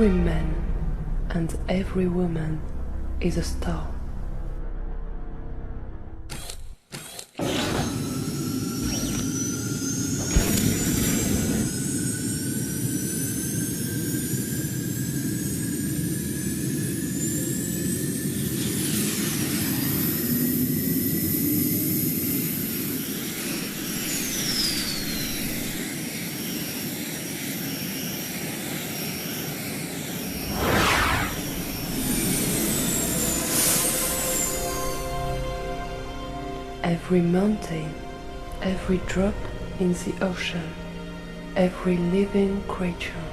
every man and every woman is a star. Every mountain, every drop in the ocean, every living creature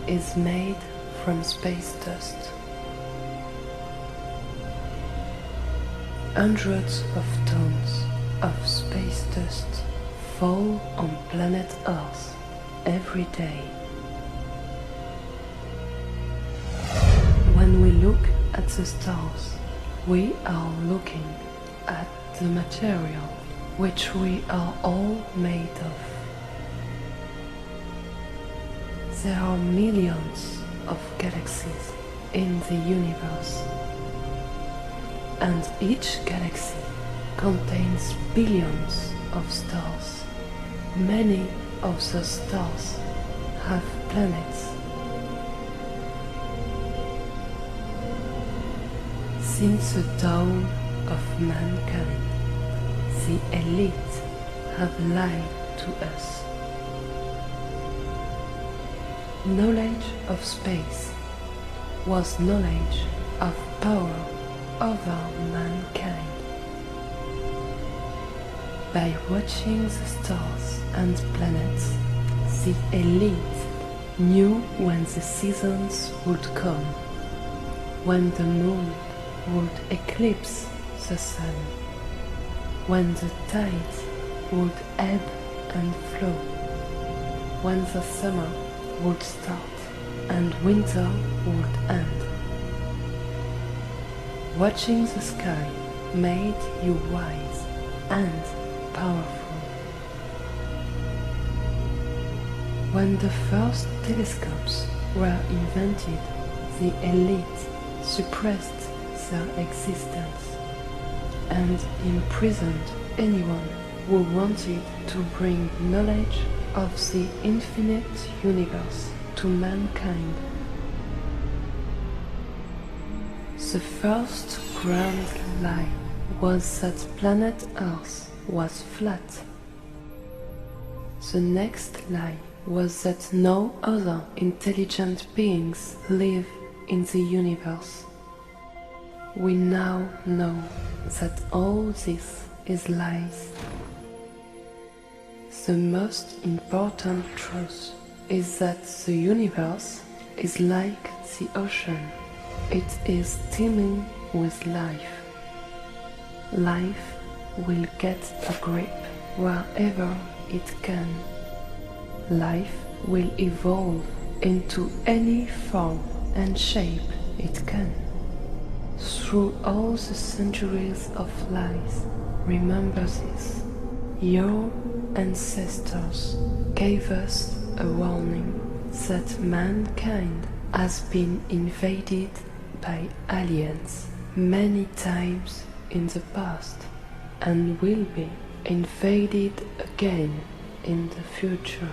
is made from space dust. Hundreds of tons of space dust fall on planet Earth every day. When we look at the stars, we are looking at the material which we are all made of. There are millions of galaxies in the universe, and each galaxy contains billions of stars. Many of the stars have planets. Since the dawn of mankind, the elite have lied to us. Knowledge of space was knowledge of power over mankind. By watching the stars and planets, the elite knew when the seasons would come, when the moon would eclipse the sun, when the tides would ebb and flow, when the summer would start and winter would end. Watching the sky made you wise and powerful. When the first telescopes were invented, the elite suppressed their existence and imprisoned anyone who wanted to bring knowledge of the infinite universe to mankind. The first grand lie was that planet Earth was flat. The next lie was that no other intelligent beings live in the universe. We now know that all this is lies. The most important truth is that the universe is like the ocean. It is teeming with life. Life will get a grip wherever it can. Life will evolve into any form and shape it can. Through all the centuries of lies, remember this. Your ancestors gave us a warning that mankind has been invaded by aliens many times in the past and will be invaded again in the future.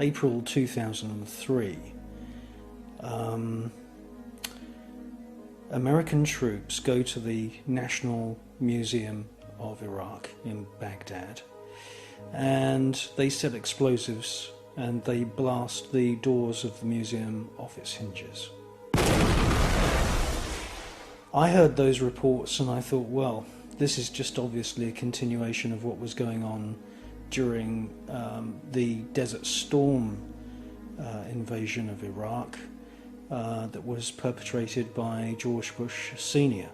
April 2003, American troops go to the National Museum of Iraq in Baghdad, and they set explosives and they blast the doors of the museum off its hinges. I heard those reports and I thought, well, this is just obviously a continuation of what was going on during the Desert Storm invasion of Iraq that was perpetrated by George Bush Sr.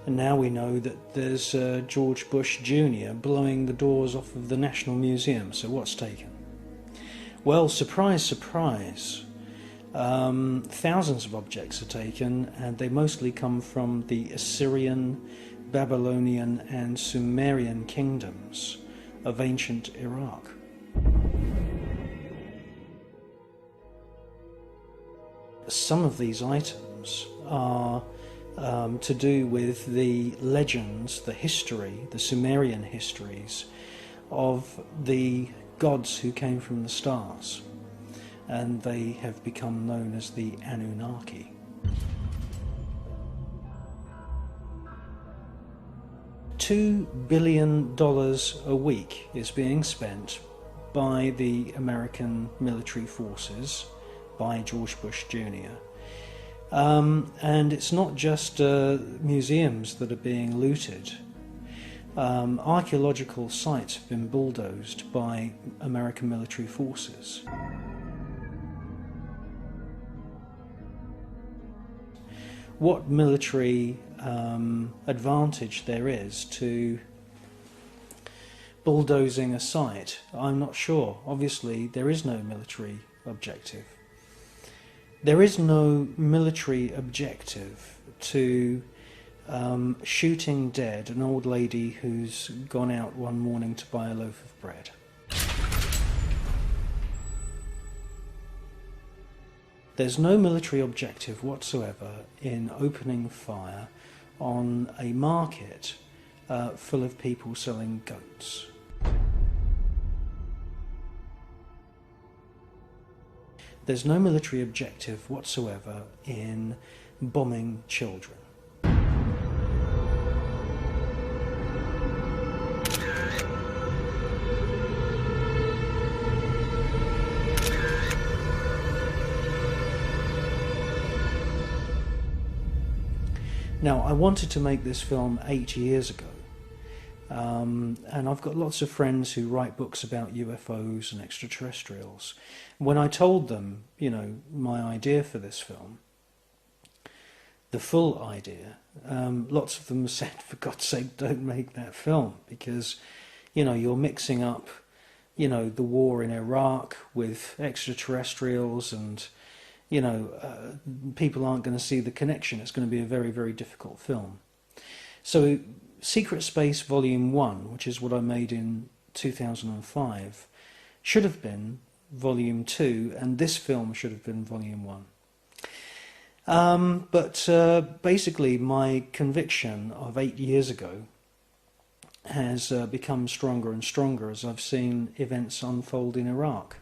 And now we know that there's George Bush Jr. blowing the doors off of the National Museum. So what's taken? Well, surprise, surprise. Thousands of objects are taken, and they mostly come from the Assyrian, Babylonian and Sumerian kingdoms of ancient Iraq. Some of these items are to do with the legends, the history, the Sumerian histories of the gods who came from the stars, and they have become known as the Anunnaki. $2 billion a week is being spent by the American military forces, by George Bush Jr. And it's not just museums that are being looted. Archaeological sites have been bulldozed by American military forces. What military advantage there is to bulldozing a site, I'm not sure. Obviously, there is no military objective. There is no military objective to shooting dead an old lady who's gone out one morning to buy a loaf of bread. There's no military objective whatsoever in opening fire on a market full of people selling goats. There's no military objective whatsoever in bombing children. Now, I wanted to make this film 8 years ago, and I've got lots of friends who write books about UFOs and extraterrestrials. When I told them, you know, my idea for this film, the full idea, lots of them said, for God's sake, don't make that film, because, you know, you're mixing up, you know, the war in Iraq with extraterrestrials, and you know, people aren't going to see the connection. It's going to be a very, very difficult film. So Secret Space Volume 1, which is what I made in 2005, should have been Volume 2, and this film should have been Volume 1. But basically my conviction of 8 years ago has become stronger and stronger as I've seen events unfold in Iraq.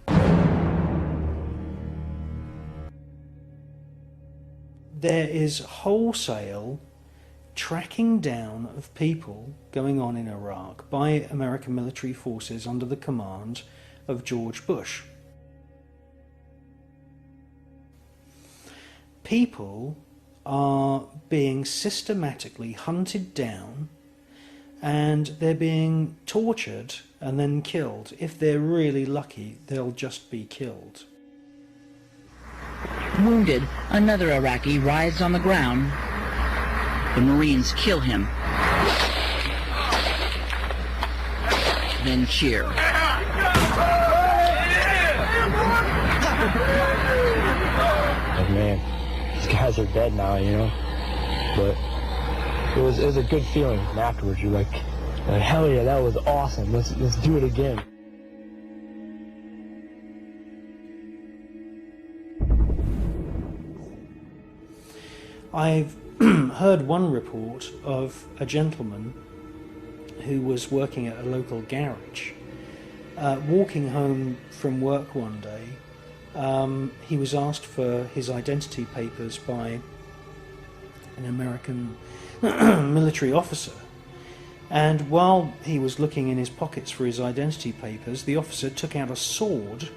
There is wholesale tracking down of people going on in Iraq by American military forces under the command of George Bush. People are being systematically hunted down, and they're being tortured and then killed. If they're really lucky, they'll just be killed. Wounded, another Iraqi writhes on the ground. The Marines kill him, then cheer. Like, man, these guys are dead now, you know. But it was a good feeling. And afterwards, you're like, hell yeah, that was awesome. Let's do it again. I've heard one report of a gentleman who was working at a local garage. Walking home from work one day, he was asked for his identity papers by an American military officer. And while he was looking in his pockets for his identity papers, the officer took out a sword.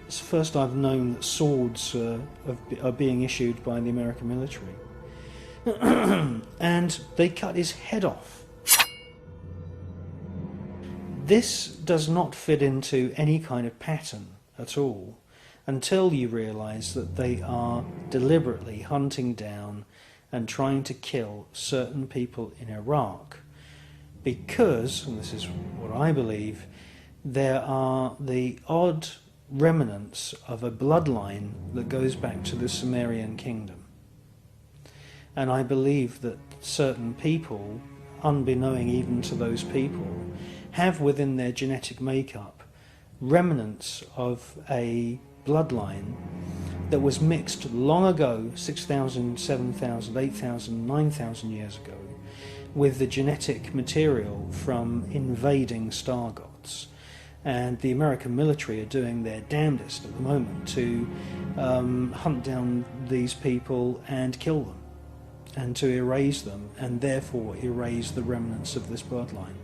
It's the first I've known that swords are being issued by the American military. And they cut his head off. This does not fit into any kind of pattern at all until you realise that they are deliberately hunting down and trying to kill certain people in Iraq because, and this is what I believe, there are the odd remnants of a bloodline that goes back to the Sumerian kingdom. And I believe that certain people, unbeknown even to those people, have within their genetic makeup remnants of a bloodline that was mixed long ago, 6,000, 7,000, 8,000, 9,000 years ago, with the genetic material from invading star gods. And the American military are doing their damnedest at the moment to hunt down these people and kill them, and to erase them, and therefore erase the remnants of this bloodline.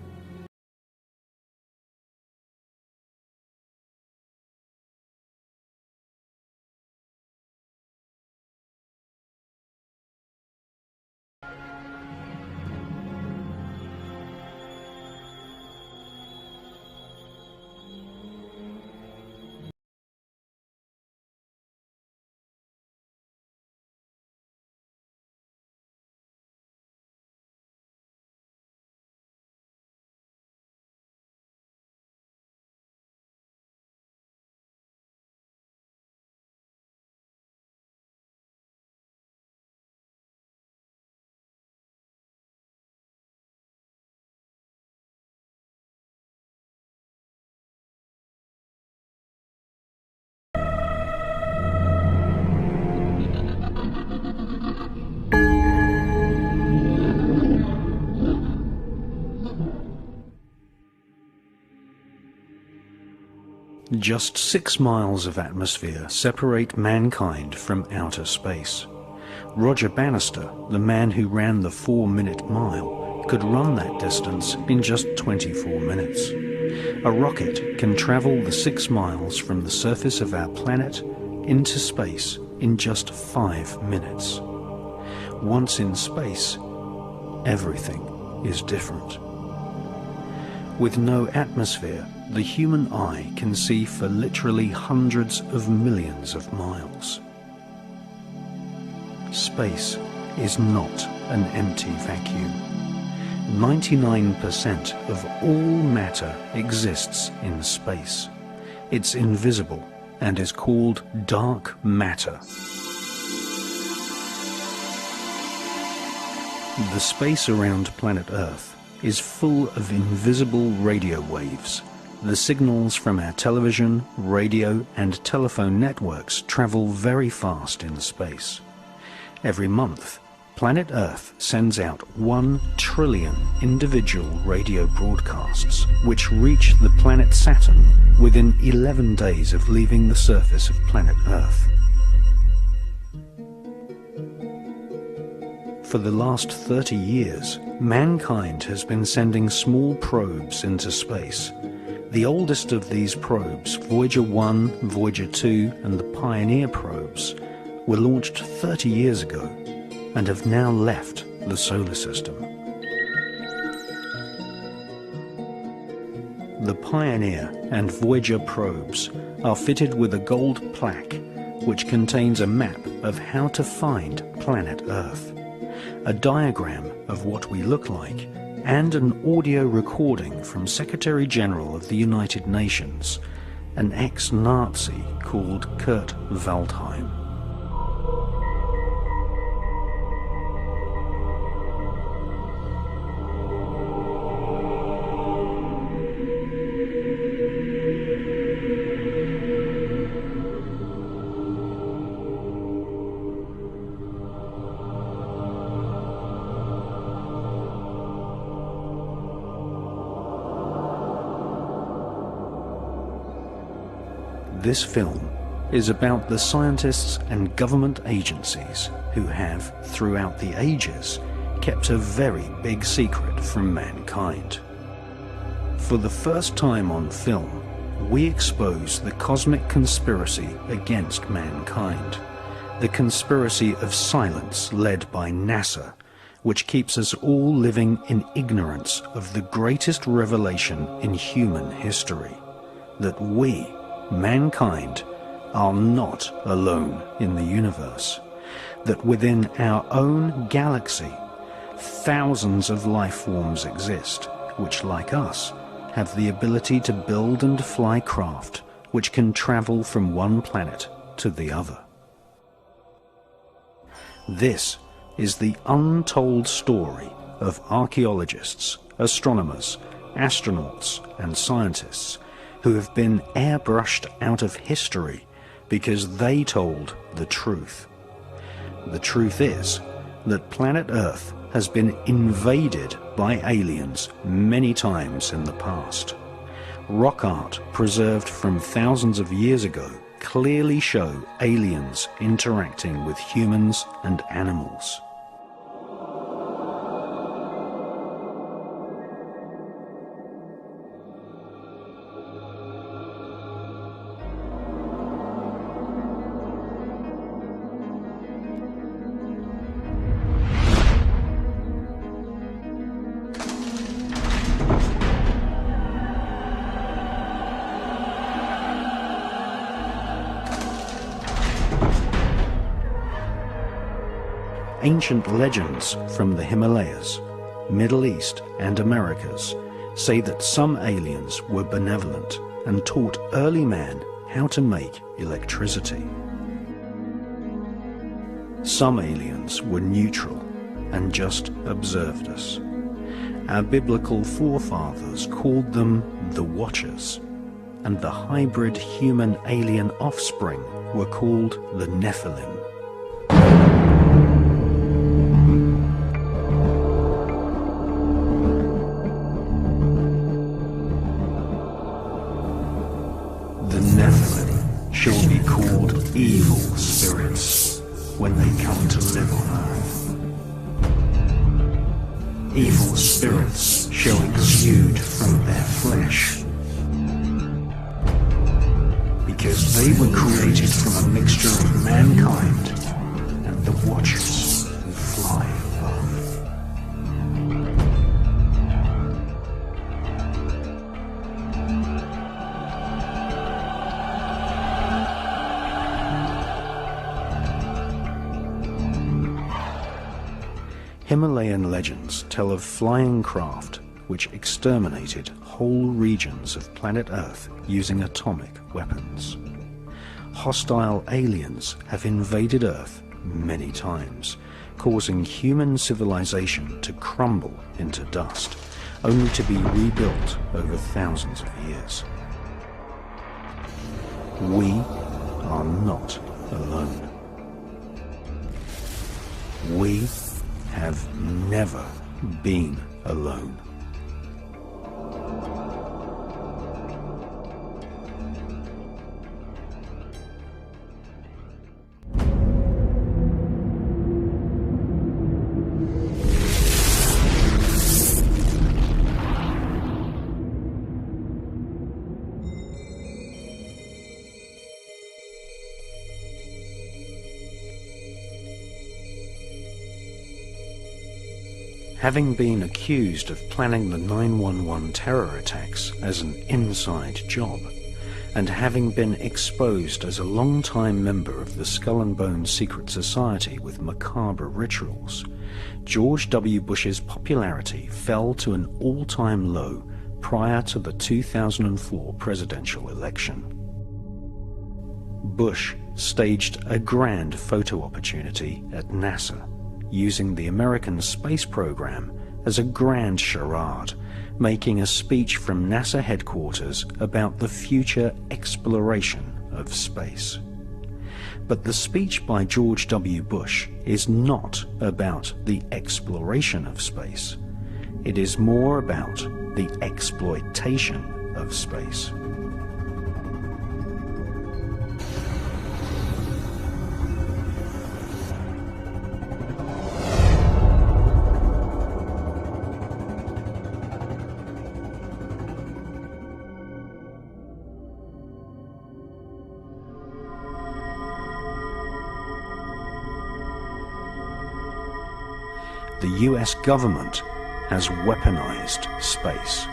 Just 6 miles of atmosphere separate mankind from outer space. Roger Bannister, the man who ran the 4-minute mile, could run that distance in just 24 minutes. A rocket can travel the 6 miles from the surface of our planet into space in just 5 minutes. Once in space, everything is different. With no atmosphere, the human eye can see for literally hundreds of millions of miles. Space is not an empty vacuum. 99% of all matter exists in space. It's invisible and is called dark matter. The space around planet Earth is full of invisible radio waves. The signals from our television, radio and telephone networks travel very fast in space. Every month, planet Earth sends out 1 trillion individual radio broadcasts, which reach the planet Saturn within 11 days of leaving the surface of planet Earth. For the last 30 years, mankind has been sending small probes into space. The oldest of these probes, Voyager 1, Voyager 2 and the Pioneer probes, were launched 30 years ago and have now left the solar system. The Pioneer and Voyager probes are fitted with a gold plaque which contains a map of how to find planet Earth, a diagram of what we look like, and an audio recording from Secretary General of the United Nations, an ex-Nazi called Kurt Waldheim. This film is about the scientists and government agencies who have, throughout the ages, kept a very big secret from mankind. For the first time on film, we expose the cosmic conspiracy against mankind, the conspiracy of silence led by NASA, which keeps us all living in ignorance of the greatest revelation in human history, that we, mankind, are not alone in the universe, that within our own galaxy, thousands of life forms exist, which, like us, have the ability to build and fly craft which can travel from one planet to the other. This is the untold story of archaeologists, astronomers, astronauts, and scientists who have been airbrushed out of history because they told the truth. The truth is that planet Earth has been invaded by aliens many times in the past. Rock art preserved from thousands of years ago clearly show aliens interacting with humans and animals. Ancient legends from the Himalayas, Middle East and Americas say that some aliens were benevolent and taught early man how to make electricity. Some aliens were neutral and just observed us. Our biblical forefathers called them the Watchers, and the hybrid human-alien offspring were called the Nephilim. Shall be called evil spirits when they come to live on earth. Evil spirits shall exude from their flesh, because they were created from a mixture of mankind and the Watchers who fly above. Himalayan legends tell of flying craft which exterminated whole regions of planet Earth using atomic weapons. Hostile aliens have invaded Earth many times, causing human civilization to crumble into dust, only to be rebuilt over thousands of years. We are not alone. We have never been alone. Having been accused of planning the 9/11 terror attacks as an inside job, and having been exposed as a long-time member of the Skull and Bones secret society with macabre rituals, George W. Bush's popularity fell to an all-time low prior to the 2004 presidential election. Bush staged a grand photo opportunity at NASA, using the American space program as a grand charade, making a speech from NASA headquarters about the future exploration of space. But the speech by George W. Bush is not about the exploration of space. It is more about the exploitation of space. the US government has weaponized space.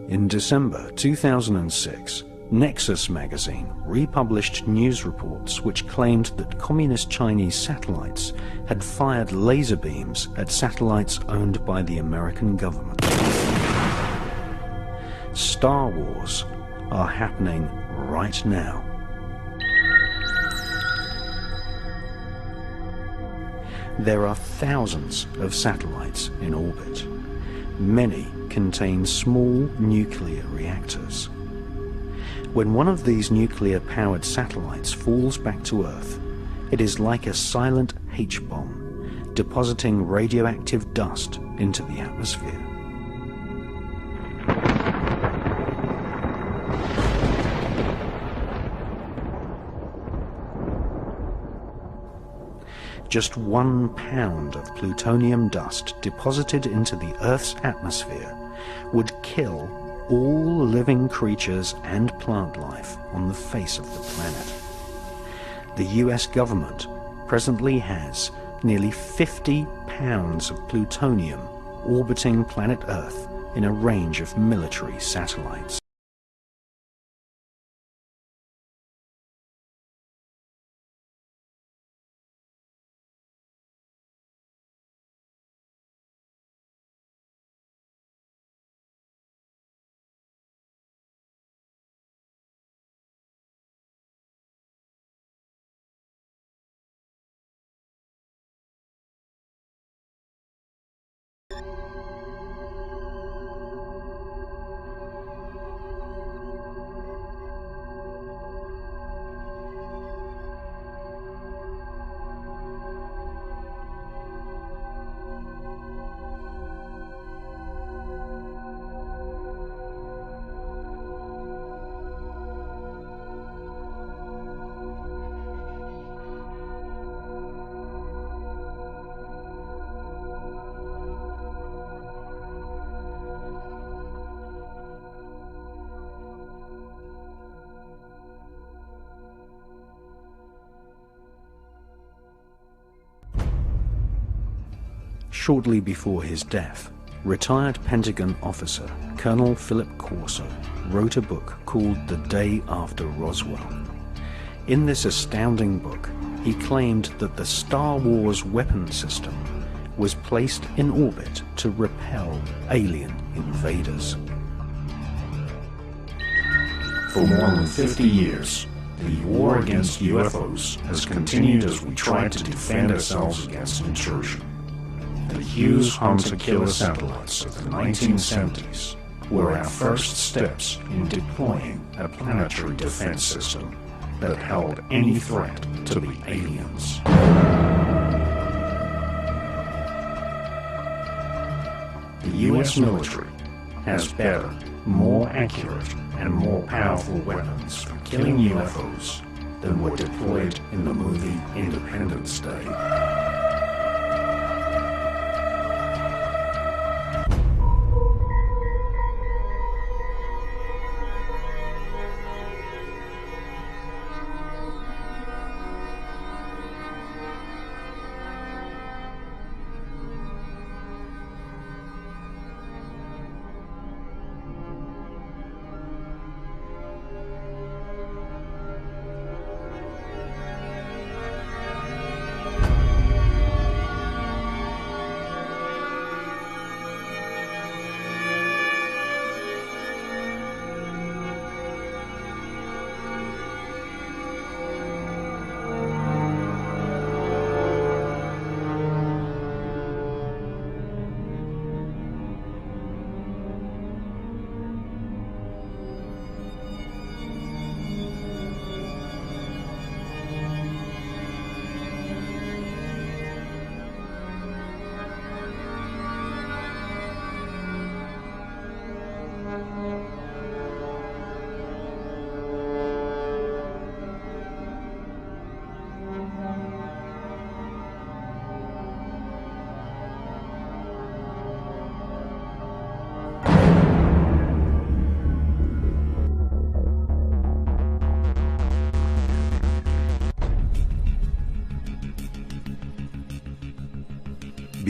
In December 2006, Nexus magazine republished news reports which claimed that communist Chinese satellites had fired laser beams at satellites owned by the American government. Star Wars are happening right now. There are thousands of satellites in orbit. Many contain small nuclear reactors. When one of these nuclear-powered satellites falls back to Earth, it is like a silent H-bomb, depositing radioactive dust into the atmosphere. Just 1 pound of plutonium dust deposited into the Earth's atmosphere would kill all living creatures and plant life on the face of the planet. The US government presently has nearly 50 pounds of plutonium orbiting planet Earth in a range of military satellites. Shortly before his death, retired Pentagon officer Colonel Philip Corso wrote a book called The Day After Roswell. In this astounding book, he claimed that the Star Wars weapon system was placed in orbit to repel alien invaders. For more than 50 years, the war against UFOs has continued as we try to defend ourselves against intrusion. The Hughes hunter-killer satellites of the 1970s were our first steps in deploying a planetary defense system that held any threat to be aliens. The US military has better, more accurate, and more powerful weapons for killing UFOs than were deployed in the movie Independence Day.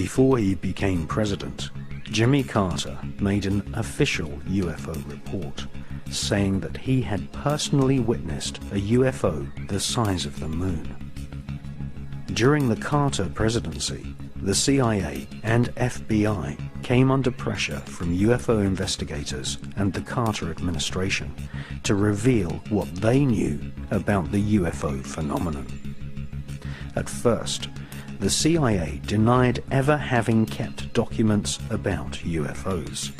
Before he became president, Jimmy Carter made an official UFO report, saying that he had personally witnessed a UFO the size of the moon. During the Carter presidency, the CIA and FBI came under pressure from UFO investigators and the Carter administration to reveal what they knew about the UFO phenomenon. At first, the CIA denied ever having kept documents about UFOs.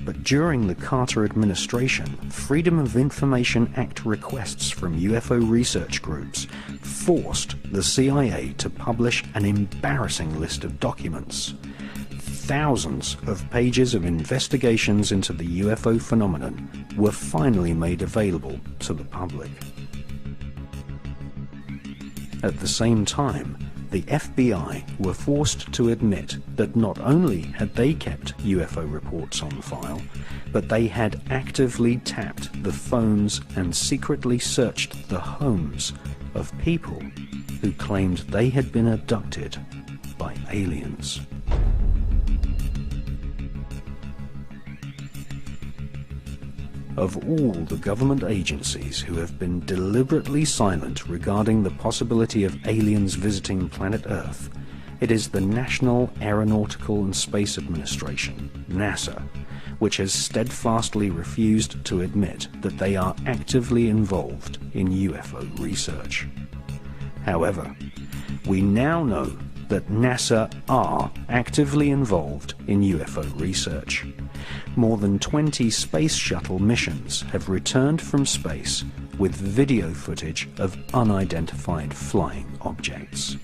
But during the Carter administration, Freedom of Information Act requests from UFO research groups forced the CIA to publish an embarrassing list of documents. Thousands of pages of investigations into the UFO phenomenon were finally made available to the public. At the same time, the FBI were forced to admit that not only had they kept UFO reports on file, but they had actively tapped the phones and secretly searched the homes of people who claimed they had been abducted by aliens. Of all the government agencies who have been deliberately silent regarding the possibility of aliens visiting planet Earth, it is the National Aeronautical and Space Administration, NASA, which has steadfastly refused to admit that they are actively involved in UFO research. However, we now know that NASA are actively involved in UFO research. More than 20 space shuttle missions have returned from space with video footage of unidentified flying objects.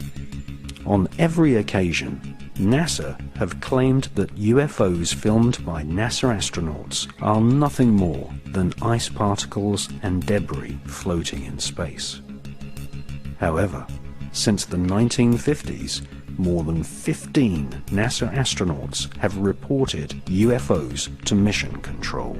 On every occasion, NASA have claimed that UFOs filmed by NASA astronauts are nothing more than ice particles and debris floating in space. However, since the 1950s, more than 15 NASA astronauts have reported UFOs to mission control.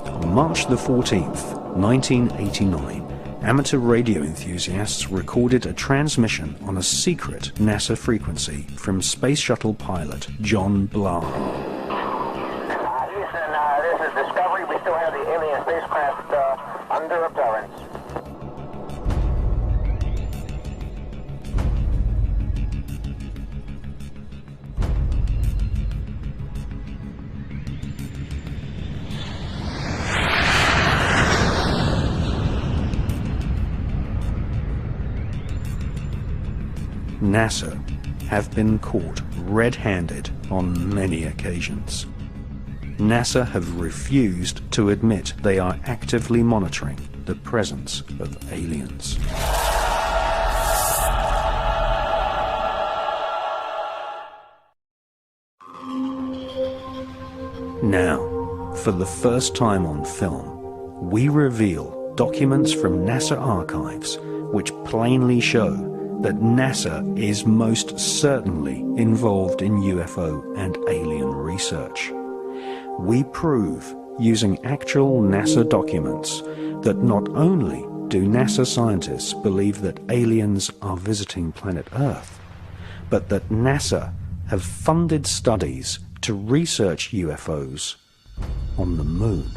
On March the 14th, 1989, amateur radio enthusiasts recorded a transmission on a secret NASA frequency from Space Shuttle pilot John Blah. Houston, this is Discovery. We still have the alien spacecraft under absorbance. NASA have been caught red-handed on many occasions. NASA have refused to admit they are actively monitoring the presence of aliens. Now, for the first time on film, we reveal documents from NASA archives which plainly show that NASA is most certainly involved in UFO and alien research. We prove, using actual NASA documents, that not only do NASA scientists believe that aliens are visiting planet Earth, but that NASA have funded studies to research UFOs on the Moon.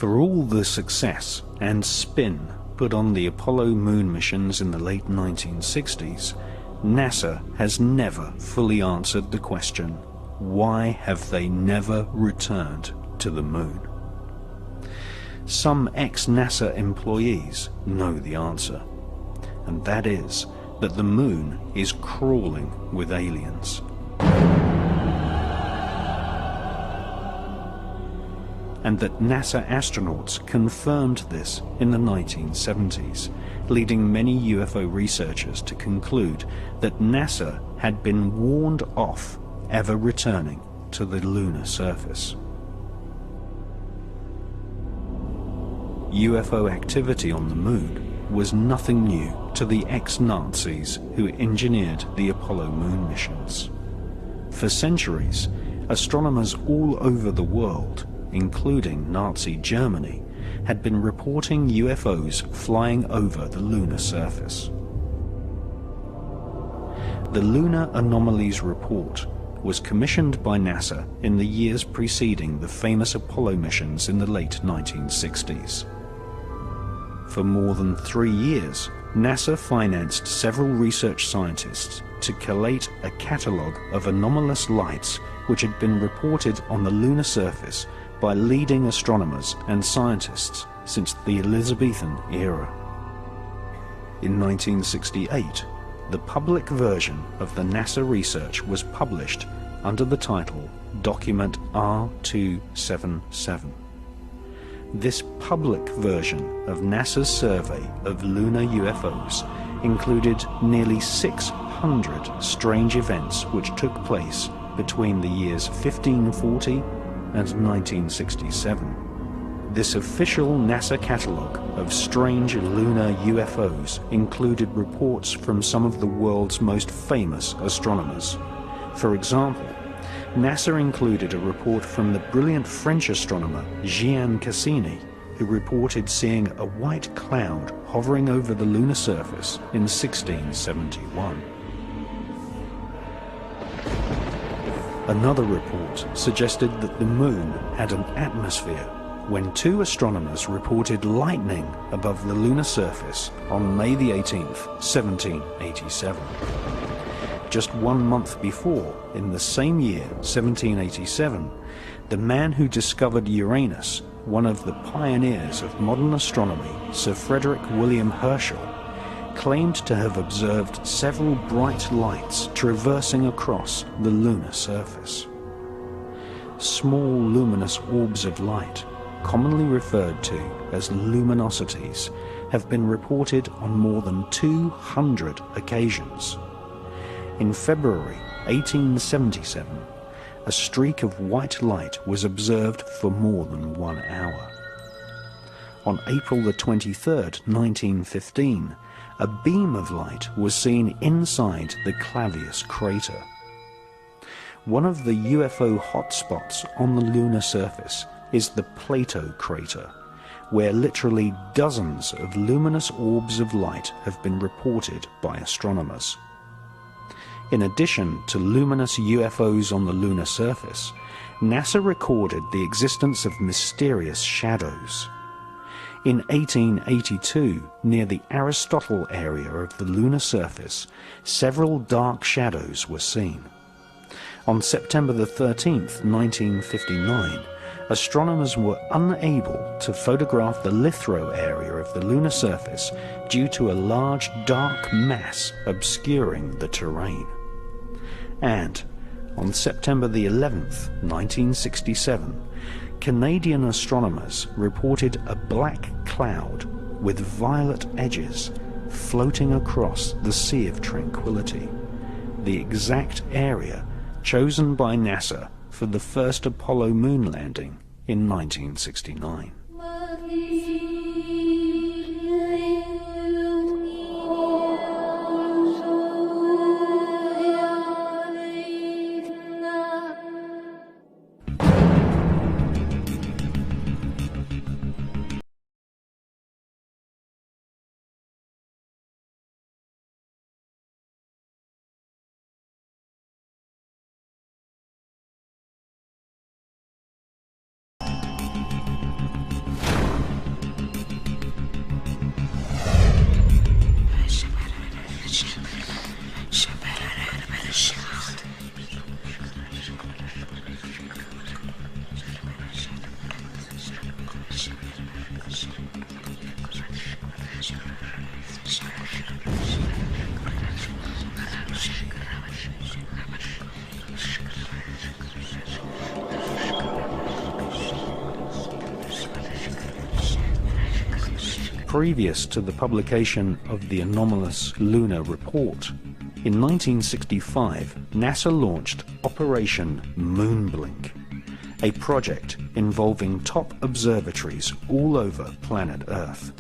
For all the success and spin put on the Apollo moon missions in the late 1960s, NASA has never fully answered the question, why have they never returned to the moon? Some ex-NASA employees know the answer, and that is that the moon is crawling with aliens. And that NASA astronauts confirmed this in the 1970s, leading many UFO researchers to conclude that NASA had been warned off ever returning to the lunar surface. UFO activity on the moon was nothing new to the ex-Nazis who engineered the Apollo moon missions. For centuries, astronomers all over the world, including Nazi Germany, had been reporting UFOs flying over the lunar surface. The Lunar Anomalies Report was commissioned by NASA in the years preceding the famous Apollo missions in the late 1960s. For more than 3 years, NASA financed several research scientists to collate a catalogue of anomalous lights which had been reported on the lunar surface by leading astronomers and scientists since the Elizabethan era. In 1968, the public version of the NASA research was published under the title Document R277. This public version of NASA's survey of lunar UFOs included nearly 600 strange events which took place between the years 1540 and 1967. This official NASA catalogue of strange lunar UFOs included reports from some of the world's most famous astronomers. For example, NASA included a report from the brilliant French astronomer Gian Cassini, who reported seeing a white cloud hovering over the lunar surface in 1671. Another report suggested that the moon had an atmosphere when 2 astronomers reported lightning above the lunar surface on May the 18th, 1787. Just 1 month before, in the same year, 1787, the man who discovered Uranus, one of the pioneers of modern astronomy, Sir Frederick William Herschel, claimed to have observed several bright lights traversing across the lunar surface. Small luminous orbs of light, commonly referred to as luminosities, have been reported on more than 200 occasions. In February 1877, a streak of white light was observed for more than 1 hour. On April the 23rd, 1915, a beam of light was seen inside the Clavius crater. One of the UFO hotspots on the lunar surface is the Plato crater, where literally dozens of luminous orbs of light have been reported by astronomers. In addition to luminous UFOs on the lunar surface, NASA recorded the existence of mysterious shadows. In 1882, near the Aristotle area of the lunar surface, several dark shadows were seen. On September the 13th, 1959, astronomers were unable to photograph the Lithro area of the lunar surface due to a large dark mass obscuring the terrain. And on September the 11th, 1967, Canadian astronomers reported a black cloud with violet edges floating across the Sea of Tranquility, the exact area chosen by NASA for the first Apollo moon landing in 1969. Previous to the publication of the anomalous lunar report, in 1965, NASA launched Operation Moonblink, a project involving top observatories all over planet Earth.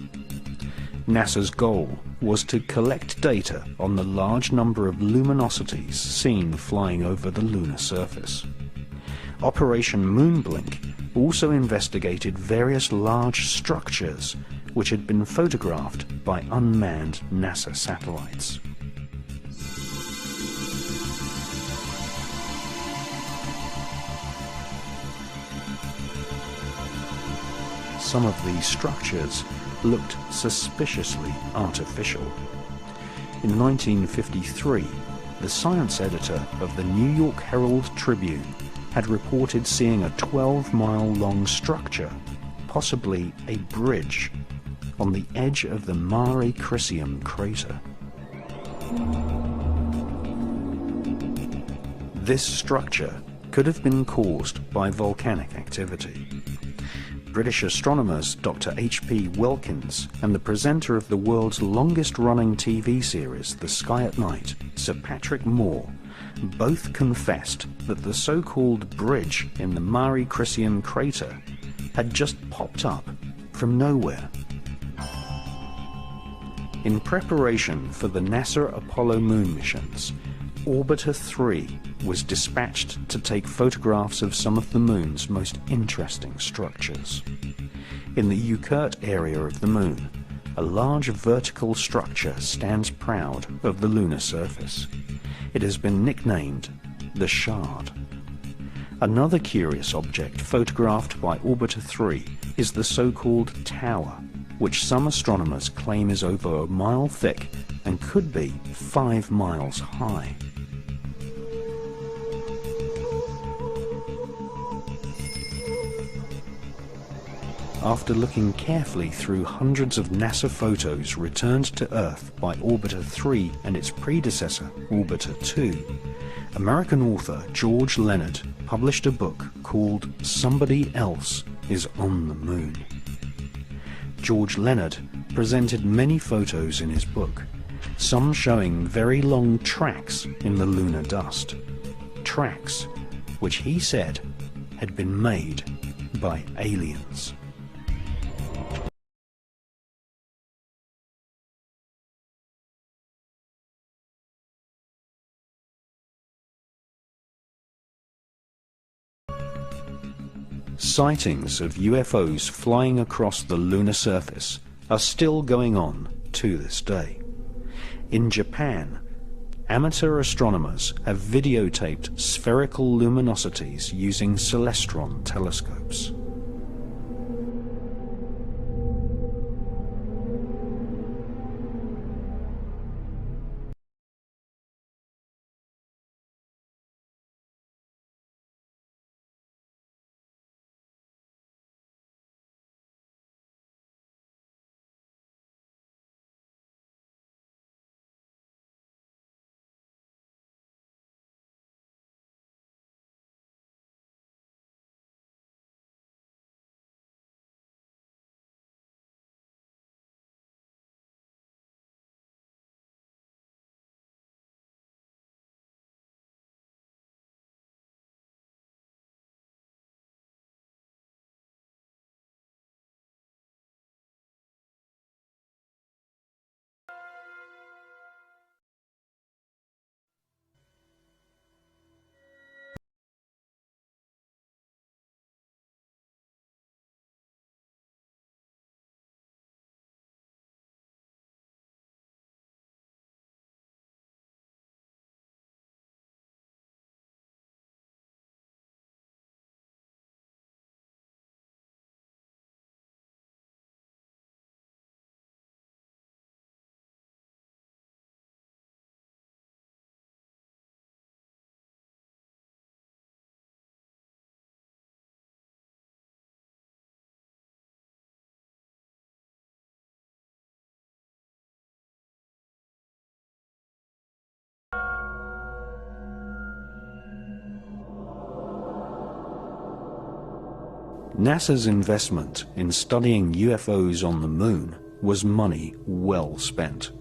NASA's goal was to collect data on the large number of luminosities seen flying over the lunar surface. Operation Moonblink also investigated various large structures which had been photographed by unmanned NASA satellites. Some of these structures looked suspiciously artificial. In 1953, the science editor of the New York Herald Tribune had reported seeing a 12-mile-long structure, possibly a bridge, on the edge of the Mare Crisium crater. This structure could have been caused by volcanic activity. British astronomers Dr. H.P. Wilkins and the presenter of the world's longest-running TV series, The Sky at Night, Sir Patrick Moore, both confessed that the so-called bridge in the Mare Crisium crater had just popped up from nowhere. In preparation for the NASA Apollo moon missions, Orbiter 3 was dispatched to take photographs of some of the moon's most interesting structures. In the Ucurt area of the moon, a large vertical structure stands proud of the lunar surface. It has been nicknamed the Shard. Another curious object photographed by Orbiter 3 is the so-called Tower, which some astronomers claim is over a mile thick and could be 5 miles high. After looking carefully through hundreds of NASA photos returned to Earth by Orbiter 3 and its predecessor, Orbiter 2, American author George Leonard published a book called Somebody Else is on the Moon. George Leonard presented many photos in his book, some showing very long tracks in the lunar dust, tracks which he said had been made by aliens. Sightings of UFOs flying across the lunar surface are still going on to this day. In Japan, amateur astronomers have videotaped spherical luminosities using celestron telescopes. NASA's investment in studying UFOs on the moon was money well spent.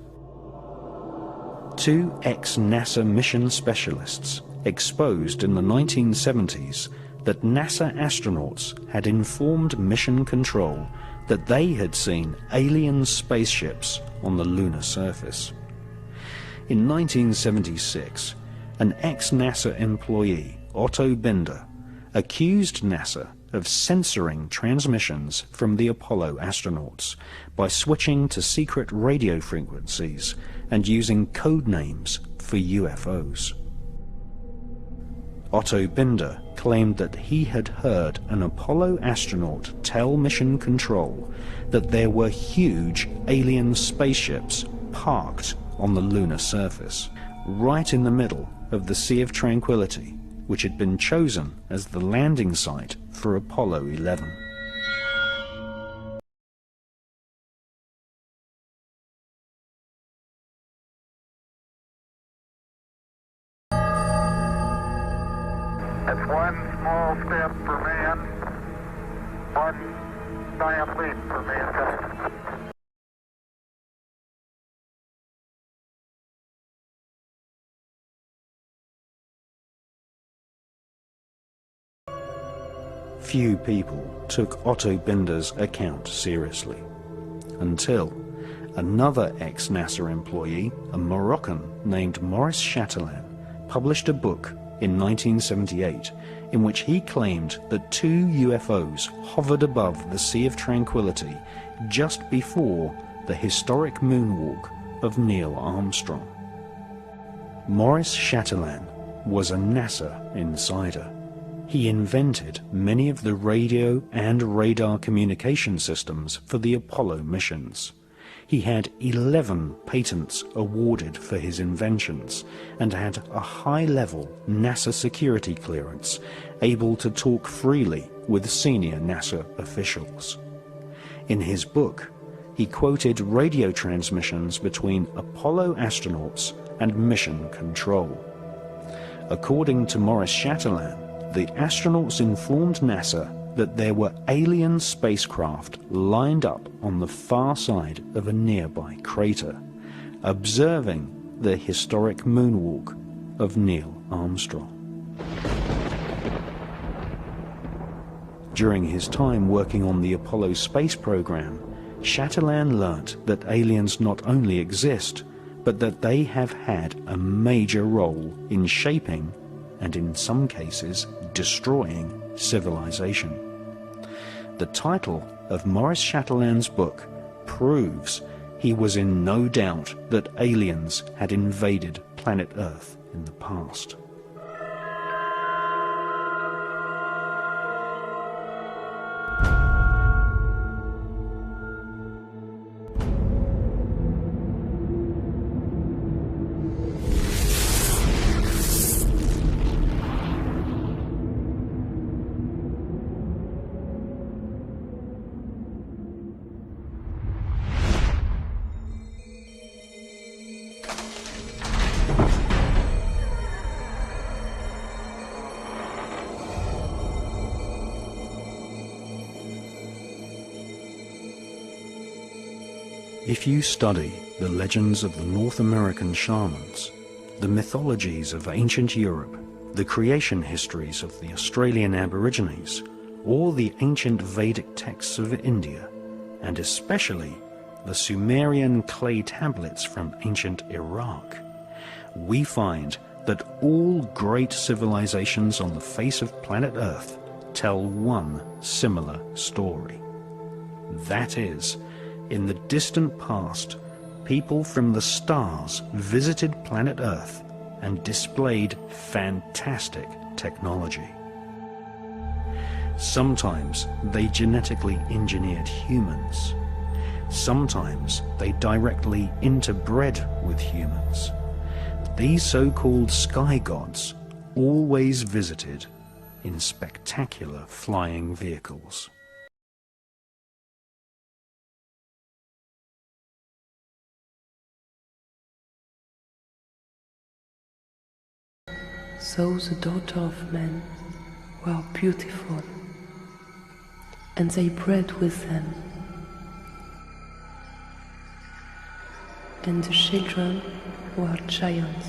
Two ex-NASA mission specialists exposed in the 1970s that NASA astronauts had informed Mission Control that they had seen alien spaceships on the lunar surface. In 1976, an ex-NASA employee, Otto Binder, accused NASA of censoring transmissions from the Apollo astronauts by switching to secret radio frequencies and using code names for UFOs. Otto Binder claimed that he had heard an Apollo astronaut tell Mission Control that there were huge alien spaceships parked on the lunar surface, right in the middle of the Sea of Tranquility, which had been chosen as the landing site for Apollo 11. That's one small step for man, one giant leap for mankind. Few people took Otto Binder's account seriously, until another ex-NASA employee, a Moroccan named Maurice Chatelain, published a book in 1978 in which he claimed that two UFOs hovered above the Sea of Tranquility just before the historic moonwalk of Neil Armstrong. Maurice Chatelain was a NASA insider. He invented many of the radio and radar communication systems for the Apollo missions. He had 11 patents awarded for his inventions and had a high-level NASA security clearance, able to talk freely with senior NASA officials. In his book, he quoted radio transmissions between Apollo astronauts and Mission Control. According to Maurice Chatelain, the astronauts informed NASA that there were alien spacecraft lined up on the far side of a nearby crater, observing the historic moonwalk of Neil Armstrong. During his time working on the Apollo space program, Chatelain learnt that aliens not only exist, but that they have had a major role in shaping, and in some cases destroying, civilization. The title of Maurice Chatelain's book proves he was in no doubt that aliens had invaded planet Earth in the past. If you study the legends of the North American shamans, the mythologies of ancient Europe, the creation histories of the Australian Aborigines, or the ancient Vedic texts of India, and especially the Sumerian clay tablets from ancient Iraq, we find that all great civilizations on the face of planet Earth tell one similar story. That is, in the distant past, people from the stars visited planet Earth and displayed fantastic technology. Sometimes they genetically engineered humans. Sometimes they directly interbred with humans. These so-called sky gods always visited in spectacular flying vehicles. So the daughters of men were beautiful, and they bred with them. and the children were giants,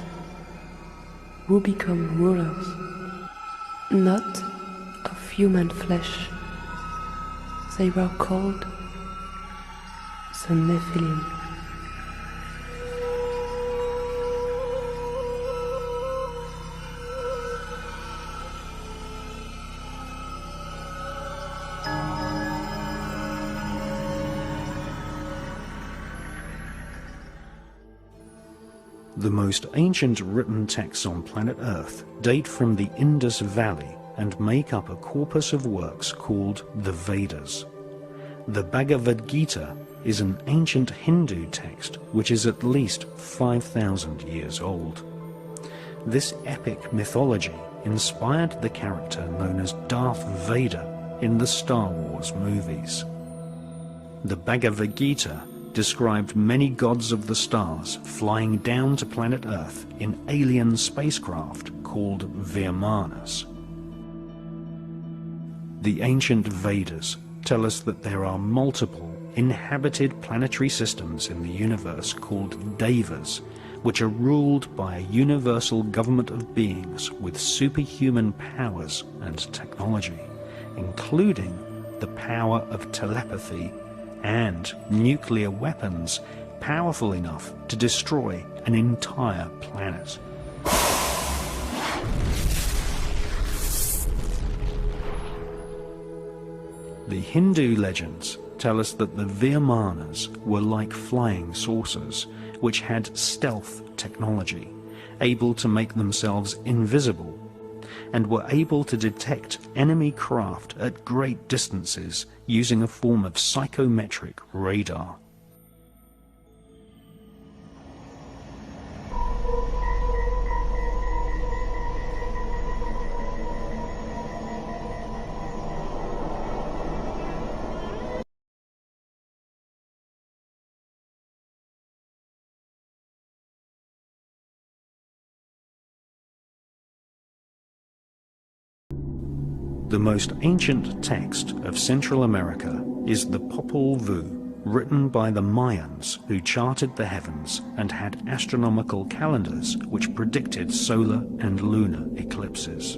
who become rulers, not of human flesh. They were called the Nephilim. The most ancient written texts on planet Earth date from the Indus Valley and make up a corpus of works called the Vedas. The Bhagavad Gita is an ancient Hindu text which is at least 5,000 years old. This epic mythology inspired the character known as Darth Vader in the Star Wars movies. The Bhagavad Gita described many gods of the stars flying down to planet Earth in alien spacecraft called Virmanas. The ancient Vedas tell us that there are multiple inhabited planetary systems in the universe called Devas, which are ruled by a universal government of beings with superhuman powers and technology, including the power of telepathy and nuclear weapons powerful enough to destroy an entire planet. The Hindu legends tell us that the Virmanas were like flying saucers, which had stealth technology, able to make themselves invisible, and were able to detect enemy craft at great distances using a form of psychometric radar. The most ancient text of Central America is the Popol Vuh, written by the Mayans who charted the heavens and had astronomical calendars which predicted solar and lunar eclipses.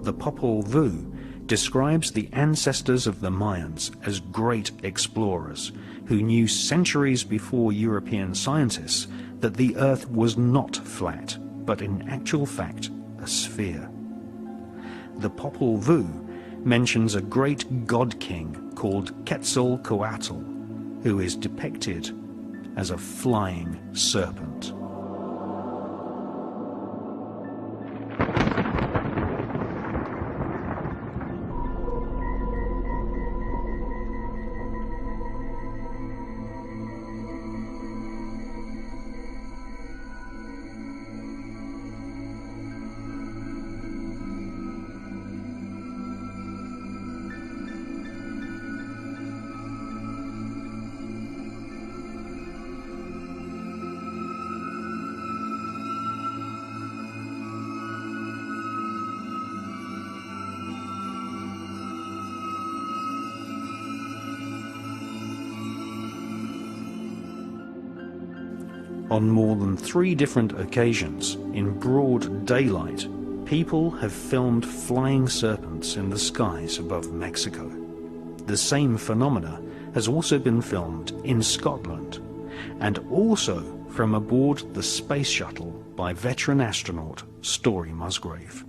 The Popol Vuh describes the ancestors of the Mayans as great explorers who knew centuries before European scientists that the Earth was not flat, but in actual fact a sphere. The Popol Vuh mentions a great god-king called Quetzalcoatl, who is depicted as a flying serpent. On more than 3 different occasions, in broad daylight, people have filmed flying serpents in the skies above Mexico. The same phenomena has also been filmed in Scotland, and also from aboard the space shuttle by veteran astronaut Story Musgrave.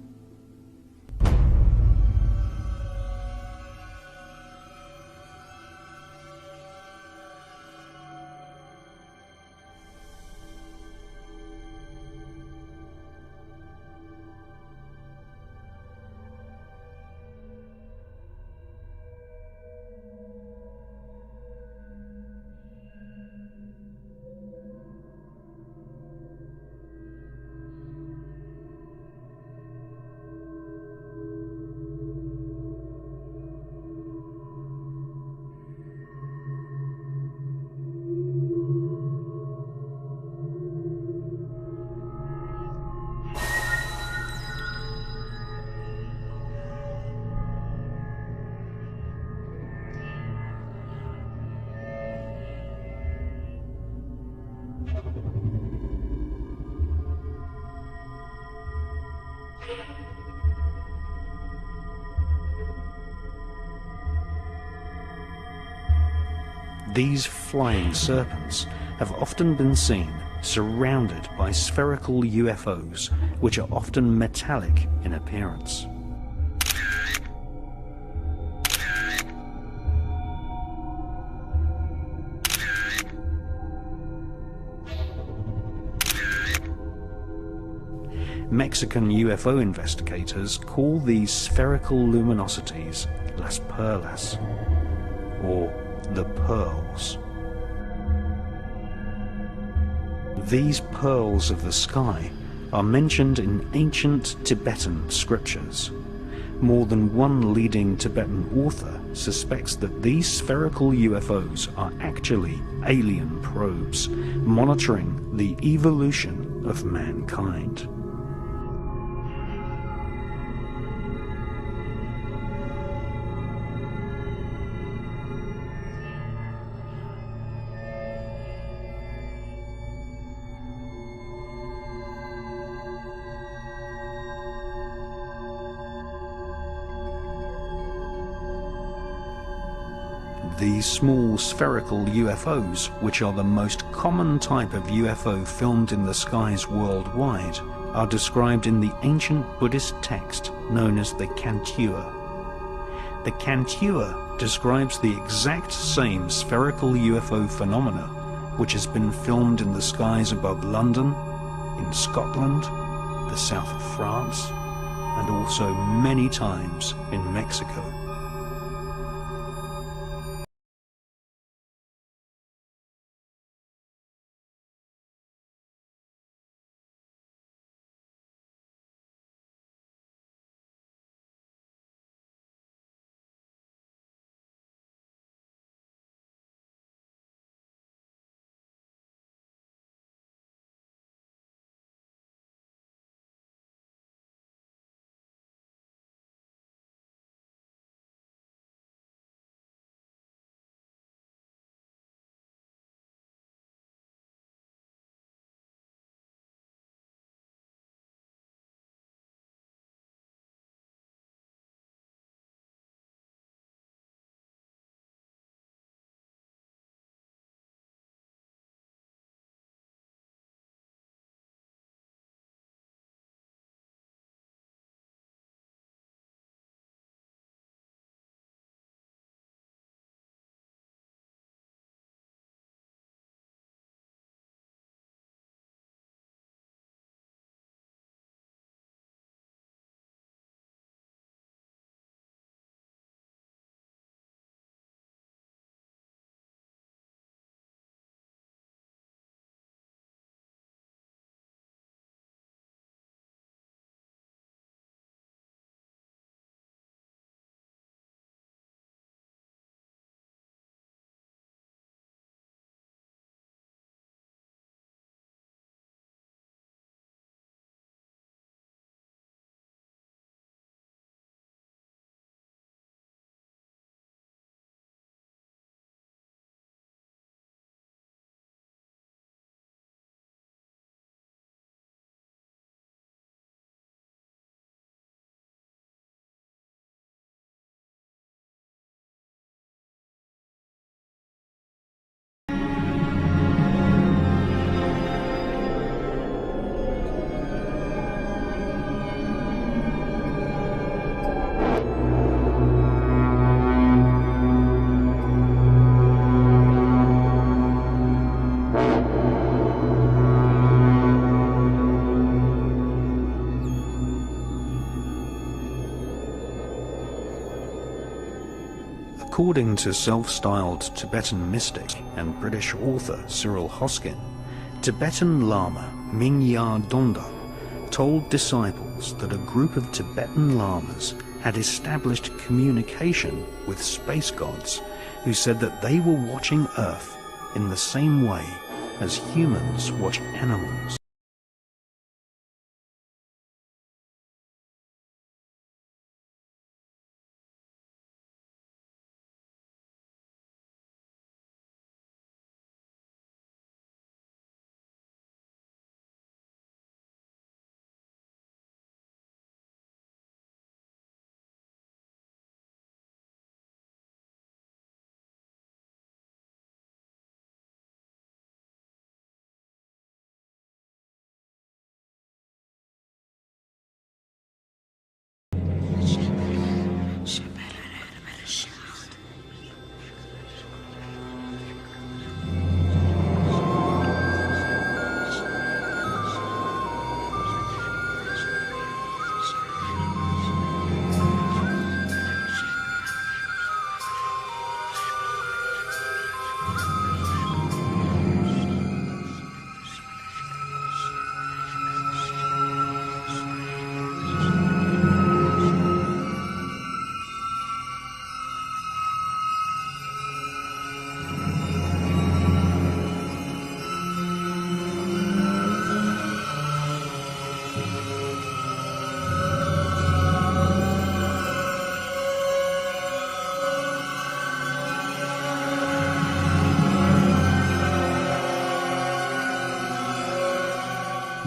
These flying serpents have often been seen surrounded by spherical UFOs, which are often metallic in appearance. Mexican UFO investigators call these spherical luminosities Las Perlas, or the pearls. These pearls of the sky are mentioned in ancient Tibetan scriptures. More than one leading Tibetan author suspects that these spherical UFOs are actually alien probes monitoring the evolution of mankind. These small spherical UFOs, which are the most common type of UFO filmed in the skies worldwide, are described in the ancient Buddhist text known as the Cantua. The Cantua describes the exact same spherical UFO phenomena which has been filmed in the skies above London, in Scotland, the south of France, and also many times in Mexico. According to self-styled Tibetan mystic and British author Cyril Hoskin, Tibetan Lama Mingya Donda told disciples that a group of Tibetan lamas had established communication with space gods who said that they were watching Earth in the same way as humans watch animals.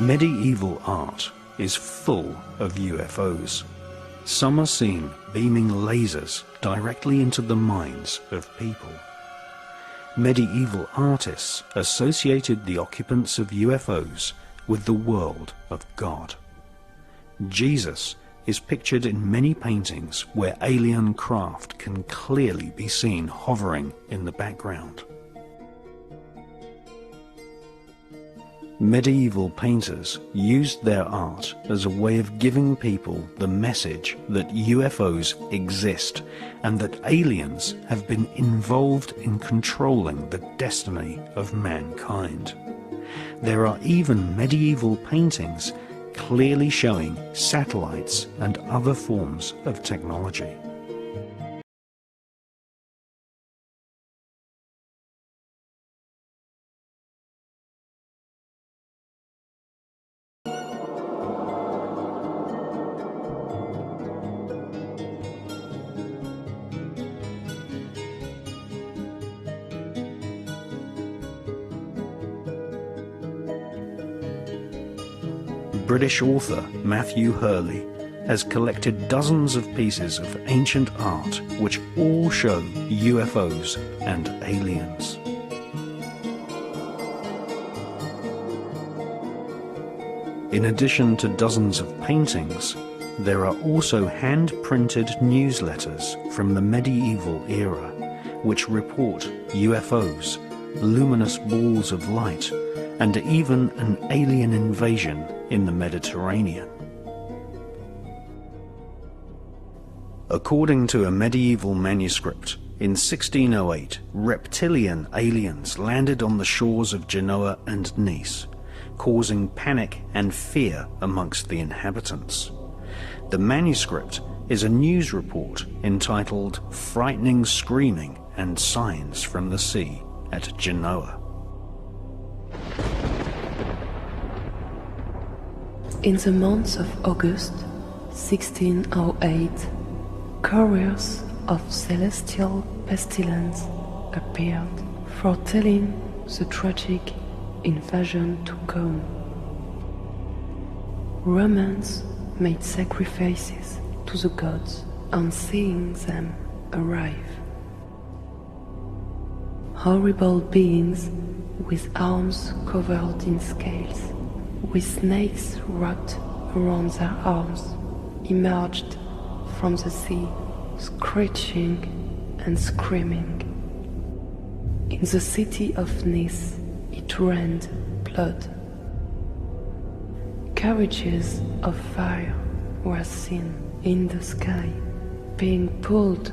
Medieval art is full of UFOs. Some are seen beaming lasers directly into the minds of people. Medieval artists associated the occupants of UFOs with the world of God. Jesus is pictured in many paintings where alien craft can clearly be seen hovering in the background. Medieval painters used their art as a way of giving people the message that UFOs exist and that aliens have been involved in controlling the destiny of mankind. There are even medieval paintings clearly showing satellites and other forms of technology. British author Matthew Hurley has collected dozens of pieces of ancient art which all show UFOs and aliens. In addition to dozens of paintings, there are also hand-printed newsletters from the medieval era which report UFOs, luminous balls of light, and even an alien invasion in the Mediterranean. According to a medieval manuscript, in 1608, reptilian aliens landed on the shores of Genoa and Nice, causing panic and fear amongst the inhabitants. The manuscript is a news report entitled "Frightening Screaming and Signs from the Sea at Genoa." In the month of August 1608, couriers of celestial pestilence appeared, foretelling the tragic invasion to come. Romans made sacrifices to the gods on seeing them arrive. Horrible beings with arms covered in scales, with snakes wrapped around their arms, emerged from the sea, screeching and screaming. In the city of Nice, it rained blood. Carriages of fire were seen in the sky, being pulled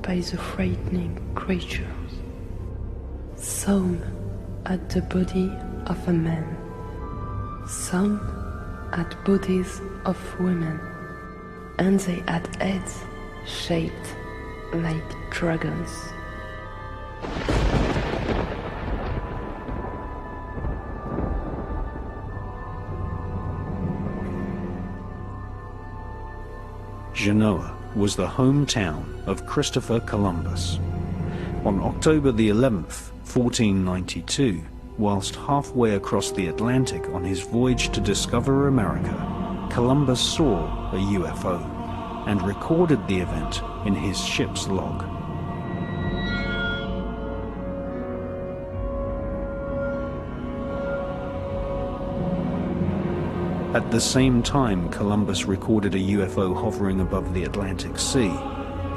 by the frightening creatures. Some had the body of a man, some had bodies of women, and they had heads shaped like dragons. Genoa was the hometown of Christopher Columbus. On October the 11th, 1492, whilst halfway across the Atlantic on his voyage to discover America, Columbus saw a UFO and recorded the event in his ship's log. At the same time Columbus recorded a UFO hovering above the Atlantic Sea,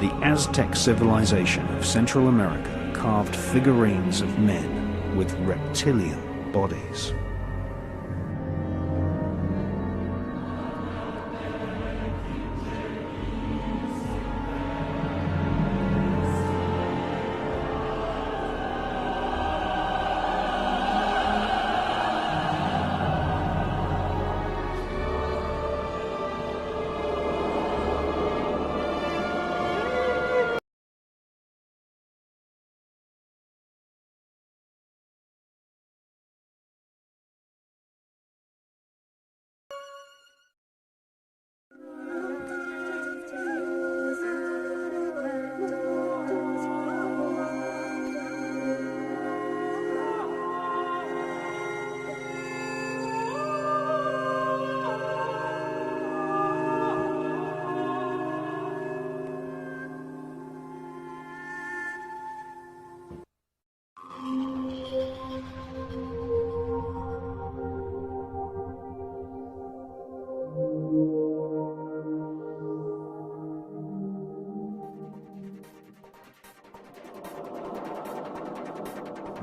the Aztec civilization of Central America carved figurines of men with reptilian bodies.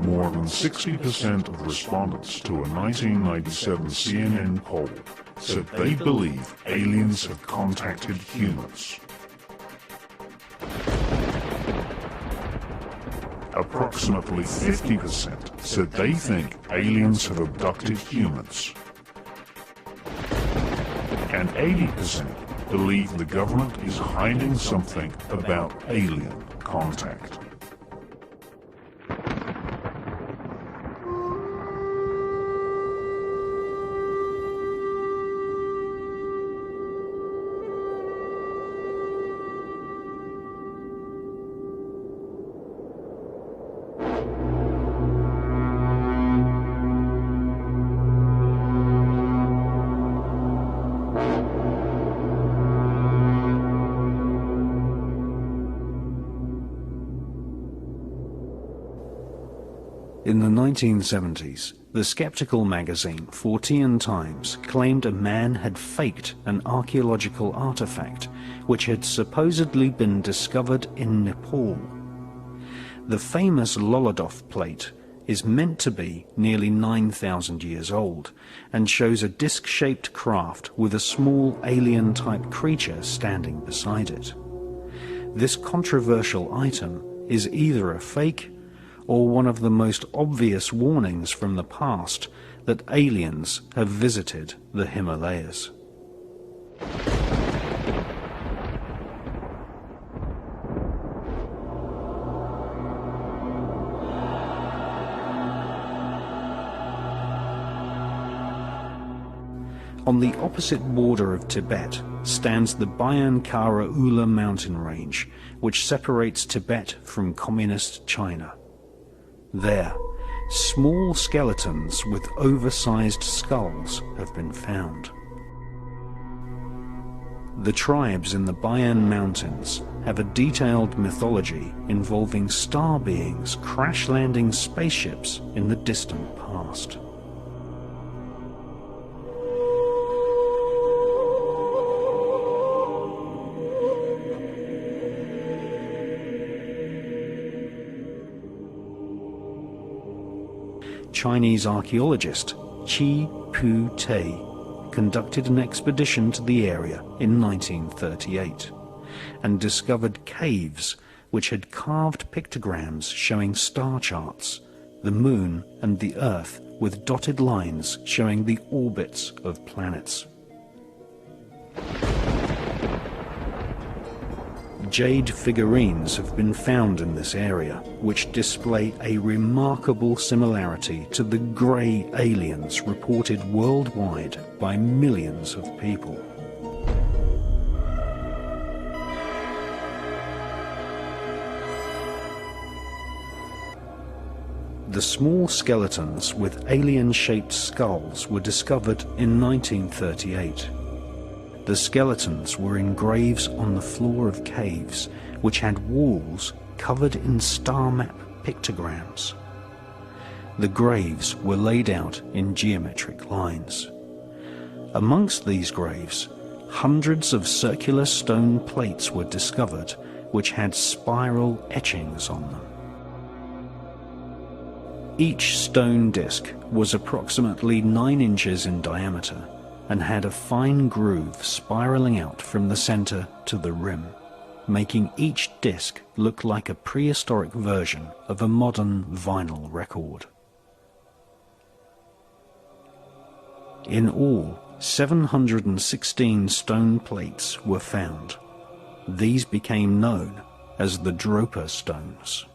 More than 60% of respondents to a 1997 CNN poll said they believe aliens have contacted humans. Approximately 50% said they think aliens have abducted humans. And 80% believe the government is hiding something about alien contact. In the 1970s, the skeptical magazine Fortean Times claimed a man had faked an archaeological artifact which had supposedly been discovered in Nepal. The famous Lolodov plate is meant to be nearly 9,000 years old and shows a disc-shaped craft with a small alien-type creature standing beside it. This controversial item is either a fake or one of the most obvious warnings from the past that aliens have visited the Himalayas. On the opposite border of Tibet stands the Bayankara Ula mountain range, which separates Tibet from communist China. There, small skeletons with oversized skulls have been found. The tribes in the Bayan Mountains have a detailed mythology involving star beings crash-landing spaceships in the distant past. Chinese archaeologist Chi Pu Tei conducted an expedition to the area in 1938 and discovered caves which had carved pictograms showing star charts, the moon and the earth with dotted lines showing the orbits of planets. Jade figurines have been found in this area, which display a remarkable similarity to the grey aliens reported worldwide by millions of people. The small skeletons with alien-shaped skulls were discovered in 1938. The skeletons were in graves on the floor of caves, which had walls covered in star map pictograms. The graves were laid out in geometric lines. Amongst these graves, hundreds of circular stone plates were discovered, which had spiral etchings on them. Each stone disc was approximately 9 inches in diameter and had a fine groove spiraling out from the center to the rim, making each disc look like a prehistoric version of a modern vinyl record. In all, 716 stone plates were found. These became known as the Dropa stones.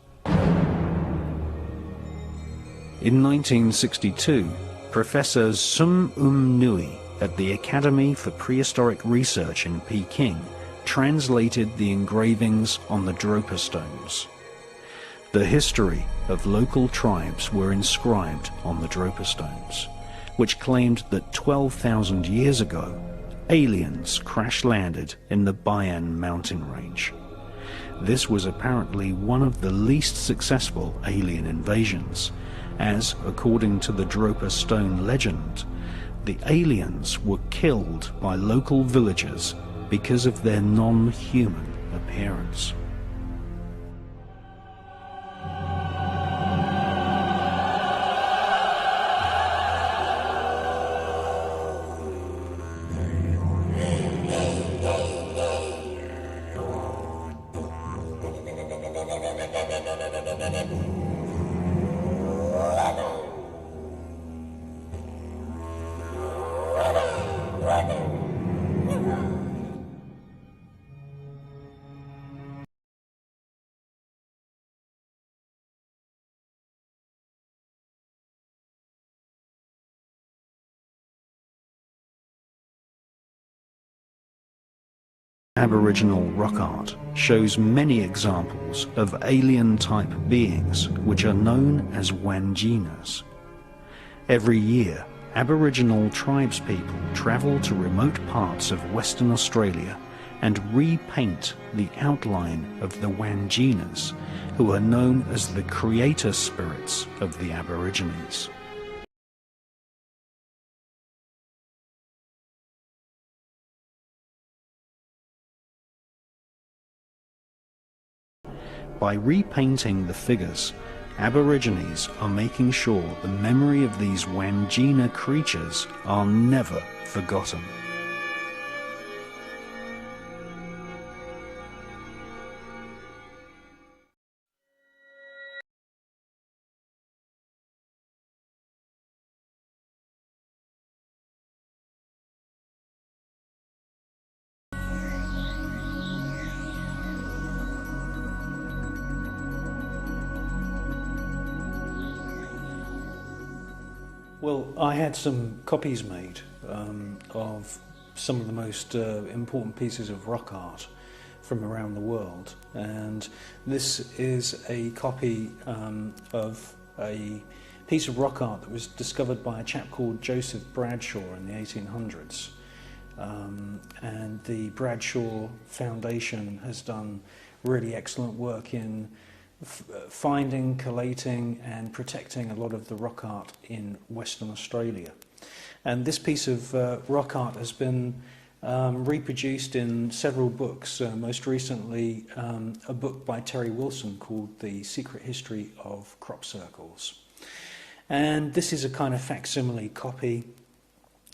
In 1962, Professor Sum Nui at the Academy for Prehistoric Research in Peking translated the engravings on the Dropa stones. The history of local tribes were inscribed on the Dropa stones, which claimed that 12,000 years ago, aliens crash-landed in the Bayan mountain range. This was apparently one of the least successful alien invasions, as, according to the Dropa stone legend, the aliens were killed by local villagers because of their non-human appearance. Aboriginal rock art shows many examples of alien-type beings which are known as Wanjinas. Every year, Aboriginal tribespeople travel to remote parts of Western Australia and repaint the outline of the Wanjinas, who are known as the creator spirits of the Aborigines. By repainting the figures, Aborigines are making sure the memory of these Wangina creatures are never forgotten. Well, I had some copies made of some of the most important pieces of rock art from around the world, and this is a copy of a piece of rock art that was discovered by a chap called Joseph Bradshaw in the 1800s. And the Bradshaw Foundation has done really excellent work in finding, collating and protecting a lot of the rock art in Western Australia. And this piece of rock art has been reproduced in several books, most recently a book by Terry Wilson called The Secret History of Crop Circles. And this is a kind of facsimile copy.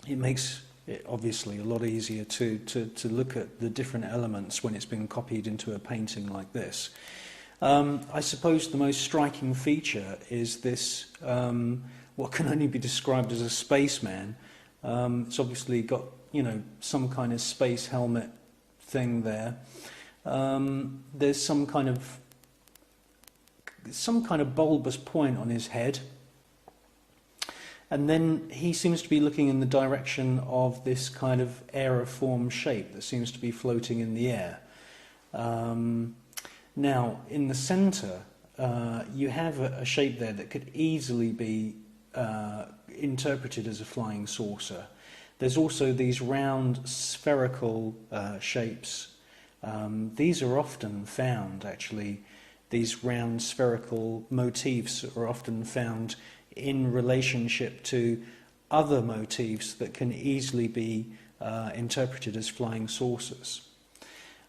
It makes it obviously a lot easier to look at the different elements when it's been copied into a painting like this. I suppose the most striking feature is this, what can only be described as a spaceman. It's obviously got, you know, some kind of space helmet thing there. There's some kind of bulbous point on his head. And then he seems to be looking in the direction of this kind of aeriform shape that seems to be floating in the air. Now, in the centre, you have a shape there that could easily be interpreted as a flying saucer. There's also these round spherical shapes. These are often found, actually, these round spherical motifs are often found in relationship to other motifs that can easily be interpreted as flying saucers.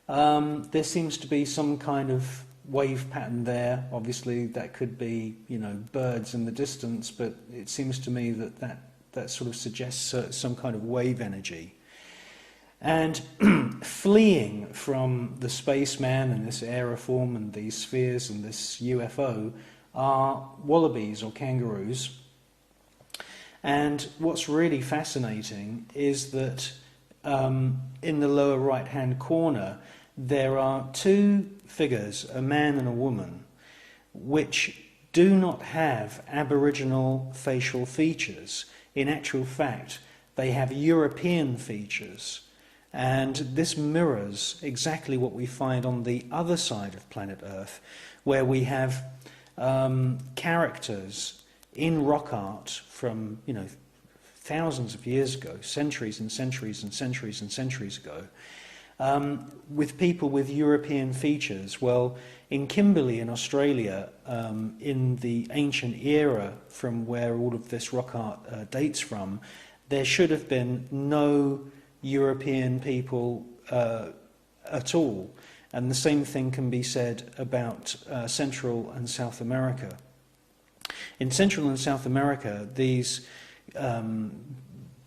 There seems to be some kind of wave pattern there. Obviously that could be, you know, birds in the distance, but it seems to me that sort of suggests some kind of wave energy. And fleeing from the spaceman and this aeriform and these spheres and this UFO are wallabies or kangaroos. And what's really fascinating is that in the lower right hand corner there are two figures, a man and a woman, which do not have Aboriginal facial features. In actual fact, they have European features, and this mirrors exactly what we find on the other side of planet Earth, where we have characters in rock art from, you know, thousands of years ago, centuries and centuries and centuries and centuries ago, with people with European features. Well, in Kimberley in Australia, in the ancient era from where all of this rock art dates from, there should have been no European people at all. And the same thing can be said about Central and South America. In Central and South America, these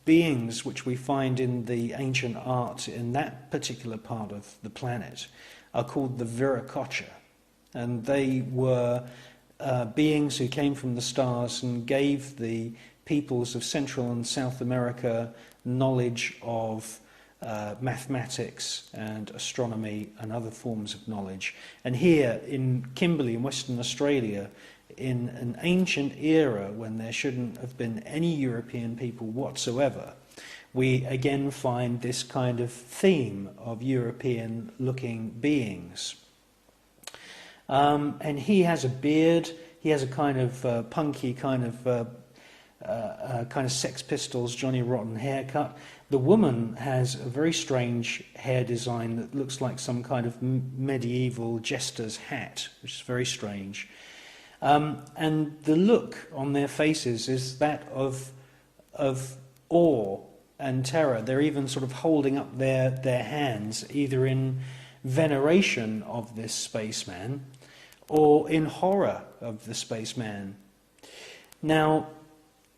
beings which we find in the ancient art in that particular part of the planet are called the Viracocha, and they were beings who came from the stars and gave the peoples of Central and South America knowledge of mathematics and astronomy and other forms of knowledge. And here in Kimberley in Western Australia, in an ancient era when there shouldn't have been any European people whatsoever, we again find this kind of theme of European looking beings. And he has a beard, he has a kind of punky kind of Sex Pistols Johnny Rotten haircut. The woman has a very strange hair design that looks like some kind of medieval jester's hat, which is very strange. And the look on their faces is that of awe and terror. They're even sort of holding up their hands, either in veneration of this spaceman or in horror of the spaceman. Now,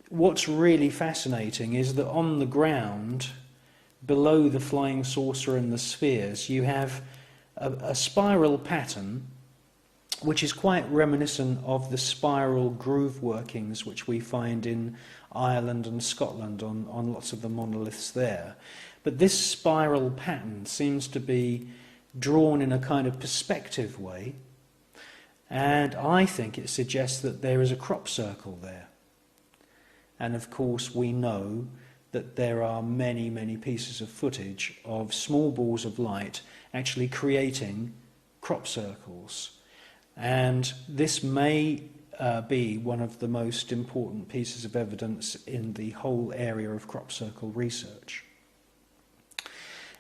what's really fascinating is that on the ground, below the flying saucer and the spheres, you have a spiral pattern which is quite reminiscent of the spiral groove workings which we find in Ireland and Scotland on lots of the monoliths there. But this spiral pattern seems to be drawn in a kind of perspective way, and I think it suggests that there is a crop circle there. And of course we know that there are many, many pieces of footage of small balls of light actually creating crop circles. And this may be one of the most important pieces of evidence in the whole area of crop circle research.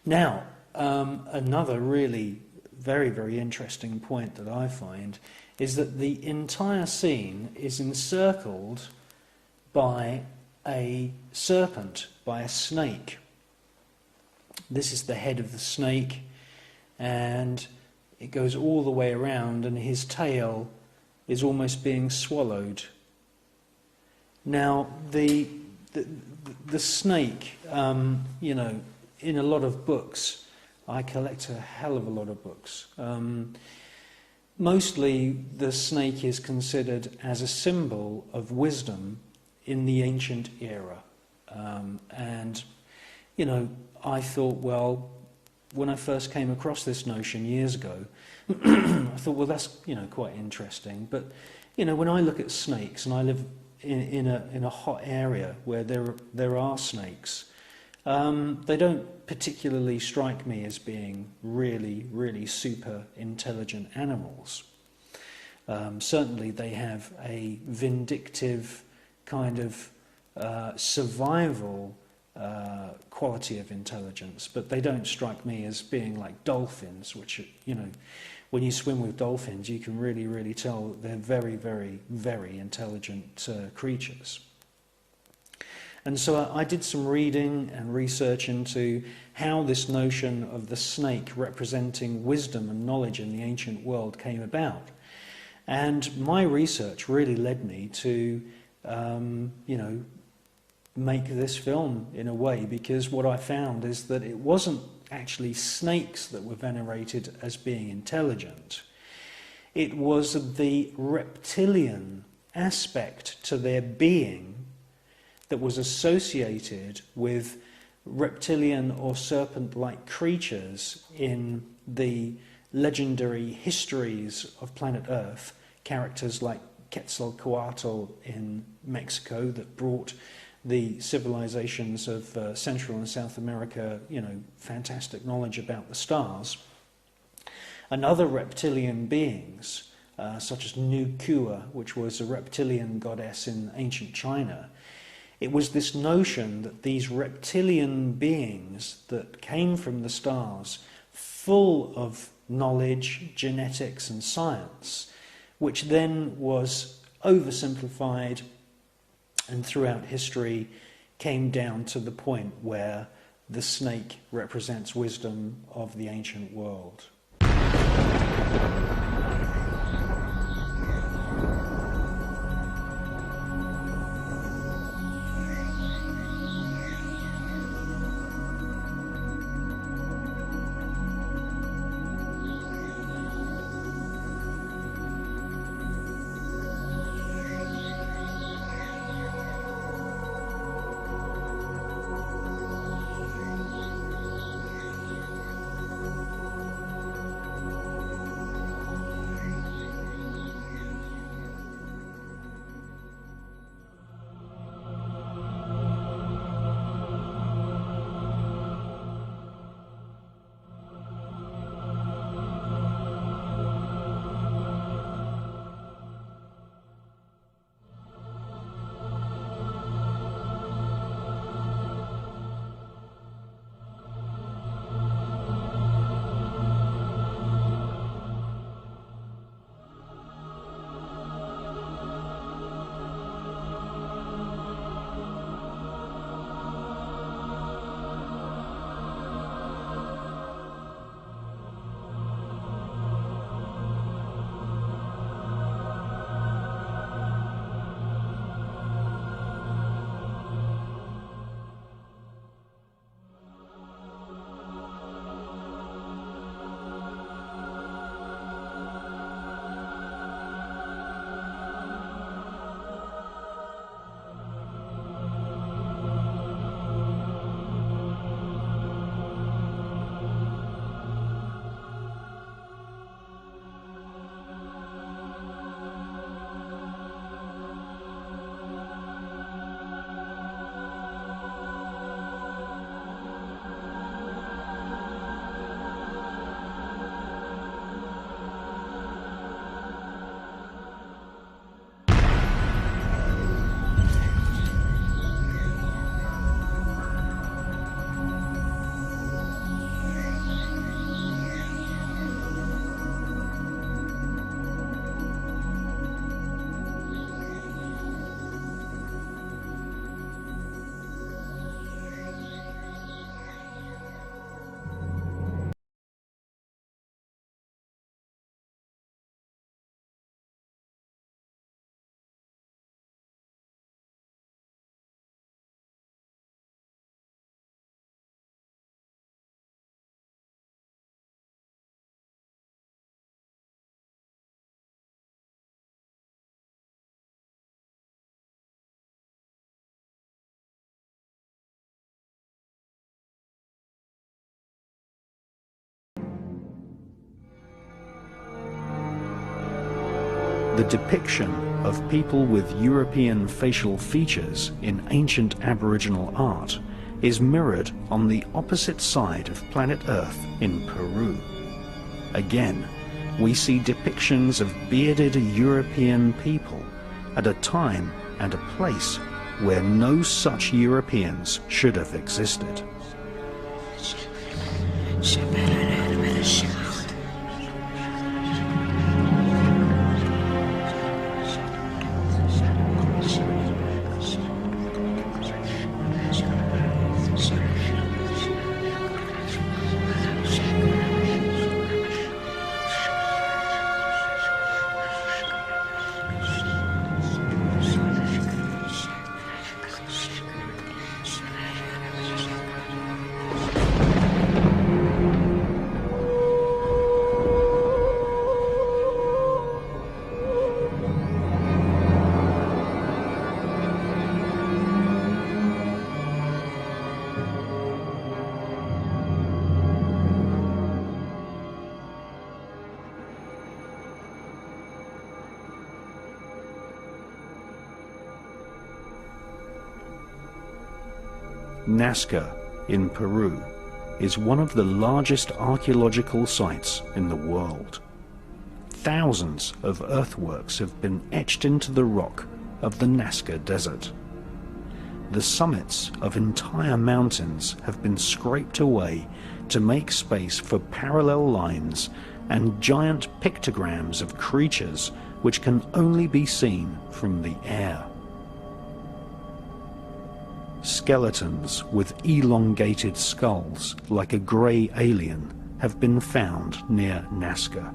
Now, another really very, very interesting point that I find is that the entire scene is encircled by a serpent, by a snake. This is the head of the snake, and it goes all the way around, and his tail is almost being swallowed. Now, the snake, you know, in a lot of books, I collect a hell of a lot of books. Mostly the snake is considered as a symbol of wisdom in the ancient era. And, you know, I thought, well, when I first came across this notion years ago, I thought, well, that's, you know, quite interesting. But, you know, when I look at snakes, and I live in a hot area where there are snakes, they don't particularly strike me as being really, really super intelligent animals. Certainly they have a vindictive kind of survival quality of intelligence, but they don't strike me as being like dolphins, which, you know, when you swim with dolphins, you can really, really tell they're very, very, very intelligent creatures. And so I did some reading and research into how this notion of the snake representing wisdom and knowledge in the ancient world came about. And my research really led me to, you know, make this film in a way, because what I found is that it wasn't actually snakes that were venerated as being intelligent. It was the reptilian aspect to their being that was associated with reptilian or serpent-like creatures in the legendary histories of planet Earth, characters like Quetzalcoatl in Mexico that brought the civilizations of Central and South America, you know, fantastic knowledge about the stars. And other reptilian beings, such as Nukua, which was a reptilian goddess in ancient China. It was this notion that these reptilian beings that came from the stars, full of knowledge, genetics and science, which then was oversimplified and throughout history came down to the point where the snake represents wisdom of the ancient world. The depiction of people with European facial features in ancient Aboriginal art is mirrored on the opposite side of planet Earth in Peru. Again, we see depictions of bearded European people at a time and a place where no such Europeans should have existed. Nazca in Peru is one of the largest archaeological sites in the world. Thousands of earthworks have been etched into the rock of the Nazca Desert. The summits of entire mountains have been scraped away to make space for parallel lines and giant pictograms of creatures which can only be seen from the air. Skeletons with elongated skulls, like a grey alien, have been found near Nazca.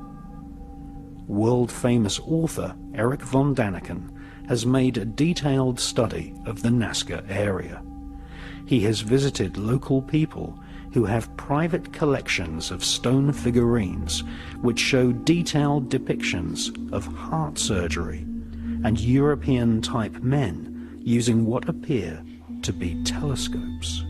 World-famous author Eric von Daniken has made a detailed study of the Nazca area. He has visited local people who have private collections of stone figurines which show detailed depictions of heart surgery and European-type men using what appear to be telescopes.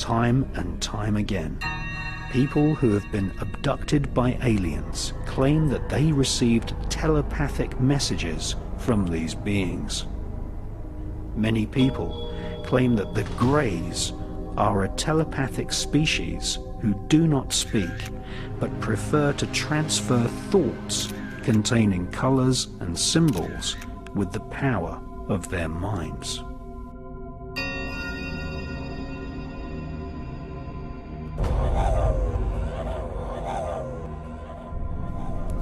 Time and time again, people who have been abducted by aliens claim that they received telepathic messages from these beings. Many people claim that the Greys are a telepathic species who do not speak, but prefer to transfer thoughts containing colors and symbols with the power of their minds.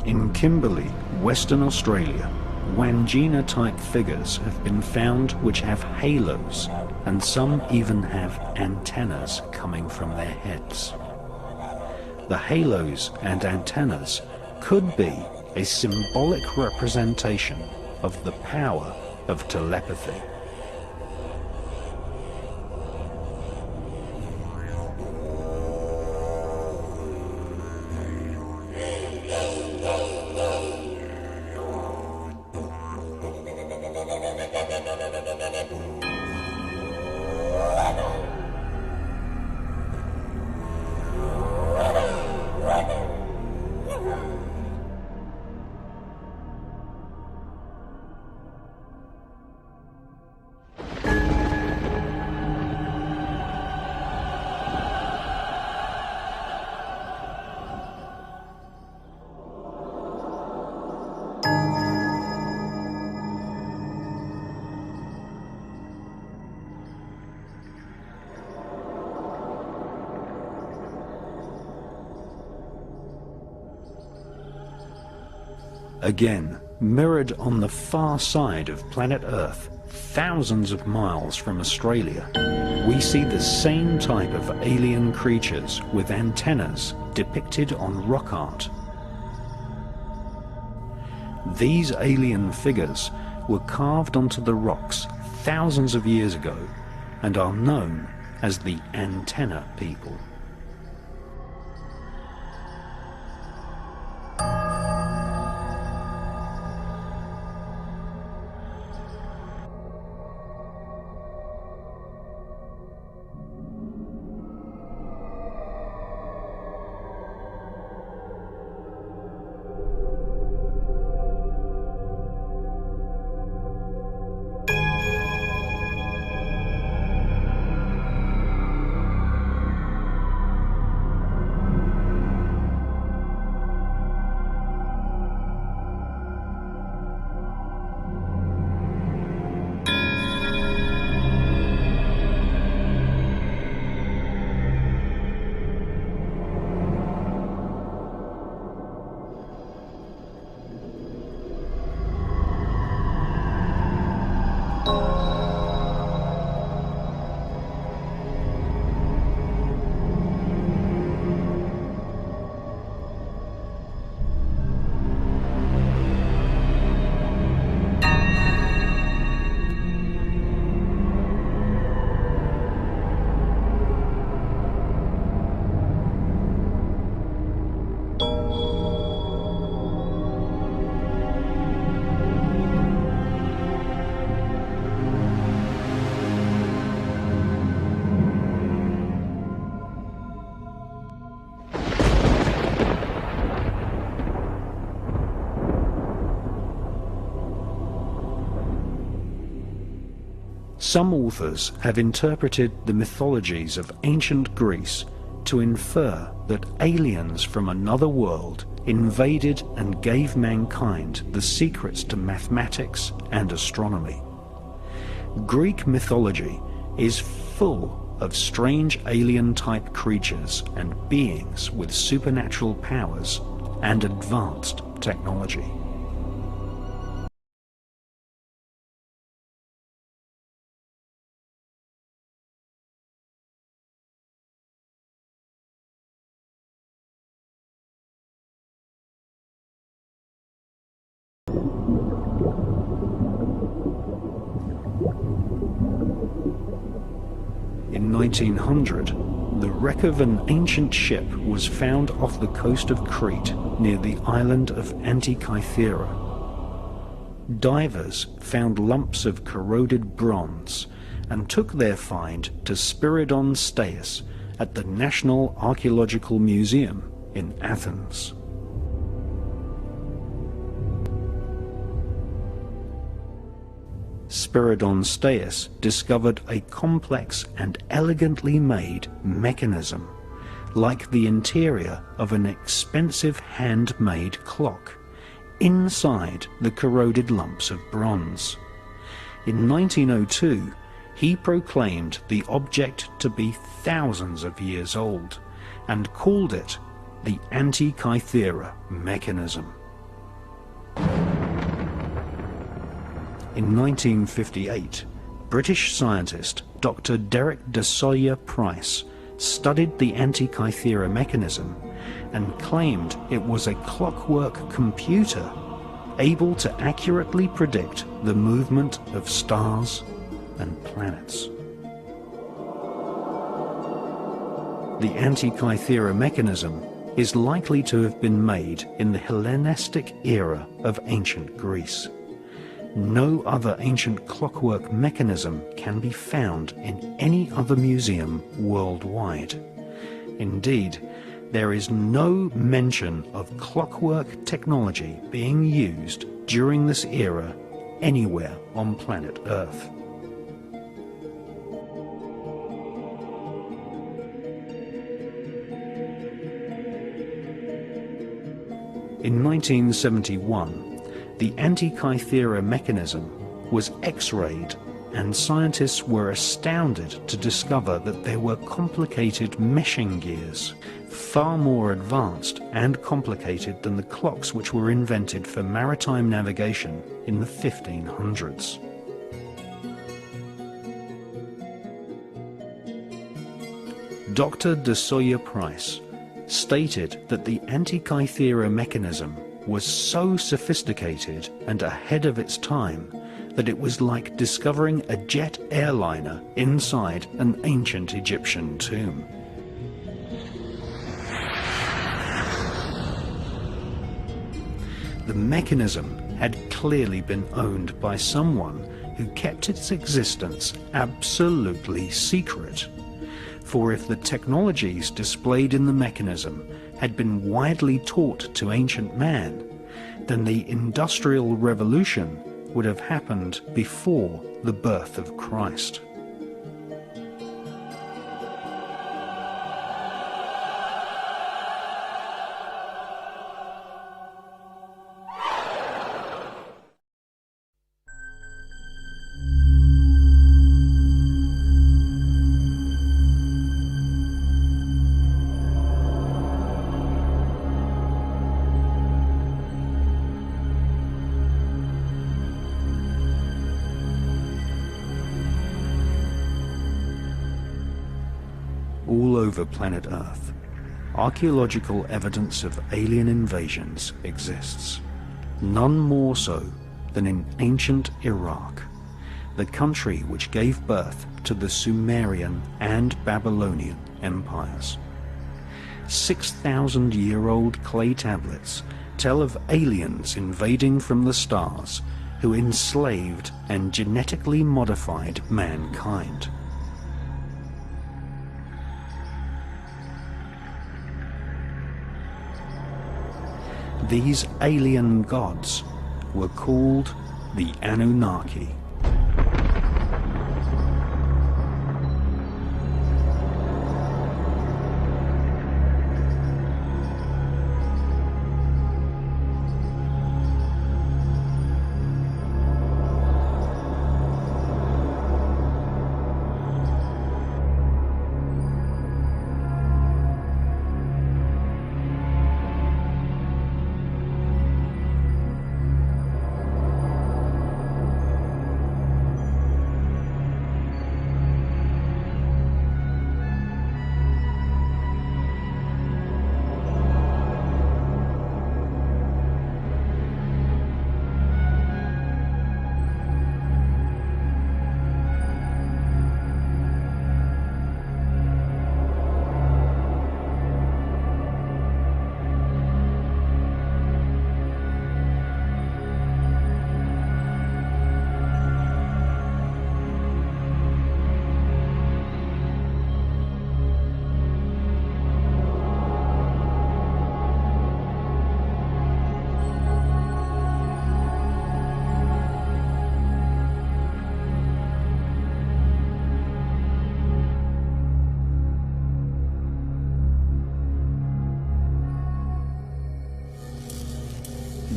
In Kimberley, Western Australia, Wangina-type figures have been found which have halos, and some even have antennas coming from their heads. The halos and antennas could be a symbolic representation of the power of telepathy. Again, mirrored on the far side of planet Earth, thousands of miles from Australia, we see the same type of alien creatures with antennas depicted on rock art. These alien figures were carved onto the rocks thousands of years ago and are known as the antenna people. Some authors have interpreted the mythologies of ancient Greece to infer that aliens from another world invaded and gave mankind the secrets to mathematics and astronomy. Greek mythology is full of strange alien-type creatures and beings with supernatural powers and advanced technology. In 1900, the wreck of an ancient ship was found off the coast of Crete near the island of Antikythera. Divers found lumps of corroded bronze and took their find to Spiridon Staius at the National Archaeological Museum in Athens. Spiridon Staius discovered a complex and elegantly made mechanism, like the interior of an expensive handmade clock, inside the corroded lumps of bronze. In 1902, he proclaimed the object to be thousands of years old and called it the Antikythera mechanism. In 1958, British scientist Dr. Derek de Sawyer Price studied the Antikythera mechanism and claimed it was a clockwork computer able to accurately predict the movement of stars and planets. The Antikythera mechanism is likely to have been made in the Hellenistic era of ancient Greece. No other ancient clockwork mechanism can be found in any other museum worldwide. Indeed, there is no mention of clockwork technology being used during this era anywhere on planet Earth. In 1971, the Antikythera mechanism was X-rayed, and scientists were astounded to discover that there were complicated meshing gears, far more advanced and complicated than the clocks which were invented for maritime navigation in the 1500s. Dr. de Sawyer Price stated that the Antikythera mechanism was so sophisticated and ahead of its time that it was like discovering a jet airliner inside an ancient Egyptian tomb. The mechanism had clearly been owned by someone who kept its existence absolutely secret. For if the technologies displayed in the mechanism had been widely taught to ancient man, then the Industrial Revolution would have happened before the birth of Christ. All over planet Earth, archaeological evidence of alien invasions exists, none more so than in ancient Iraq, the country which gave birth to the Sumerian and Babylonian empires. 6,000-year-old clay tablets tell of aliens invading from the stars who enslaved and genetically modified mankind. These alien gods were called the Anunnaki.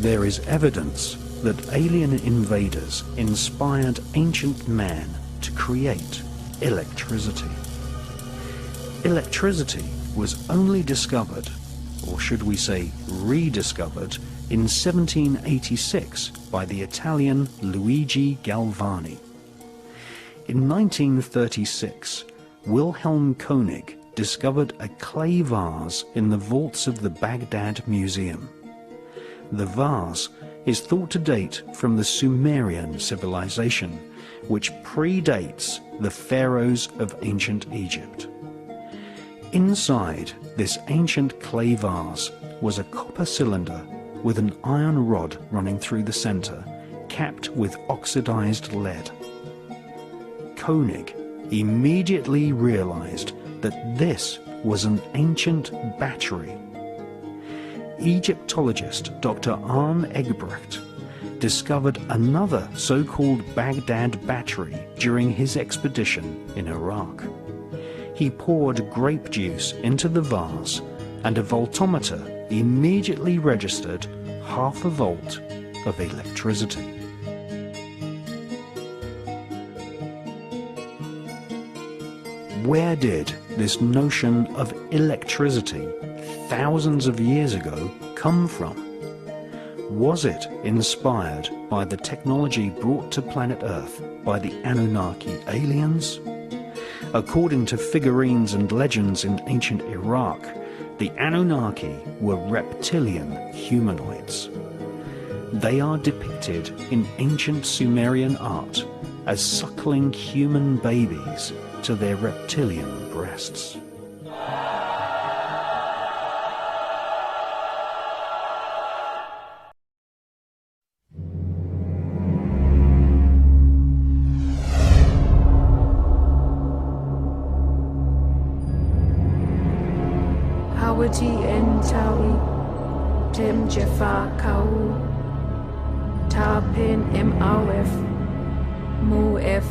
There is evidence that alien invaders inspired ancient man to create electricity. Electricity was only discovered, or should we say rediscovered, in 1786 by the Italian Luigi Galvani. In 1936, Wilhelm Koenig discovered a clay vase in the vaults of the Baghdad Museum. The vase is thought to date from the Sumerian civilization, which predates the pharaohs of ancient Egypt. Inside this ancient clay vase was a copper cylinder with an iron rod running through the center, capped with oxidized lead. Koenig immediately realized that this was an ancient battery. Egyptologist Dr. Arne Eggebrecht discovered another so-called Baghdad battery during his expedition in Iraq. He poured grape juice into the vase, and a voltometer immediately registered half a volt of electricity. Where did this notion of electricity thousands of years ago come from? Was it inspired by the technology brought to planet Earth by the Anunnaki aliens? According to figurines and legends in ancient Iraq, the Anunnaki were reptilian humanoids. They are depicted in ancient Sumerian art as suckling human babies to their reptilian breasts. Hawati en tawi, tem jefa kau, tapen em awef, mu ef,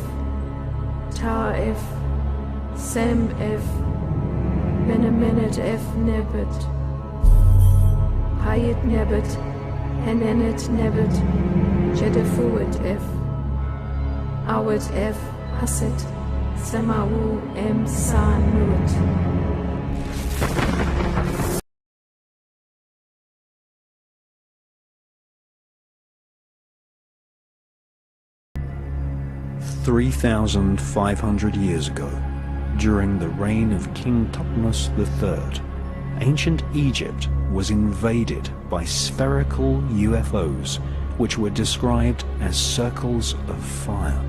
ta ef, sem ef, menemenet ef nebet, hayet nebet, henenet nebet, jedefuet ef, awet ef, haset, semawu em sanut. "3,500 years ago, during the reign of King Thutmose III, ancient Egypt was invaded by spherical UFOs which were described as circles of fire.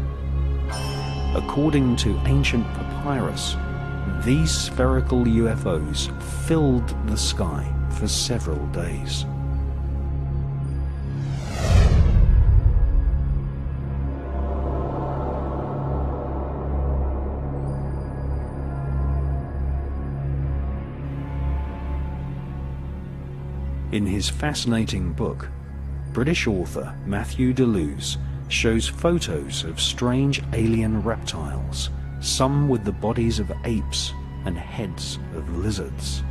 According to ancient papyrus, these spherical UFOs filled the sky for several days. In his fascinating book, British author Matthew Deleuze shows photos of strange alien reptiles, some with the bodies of apes and heads of lizards.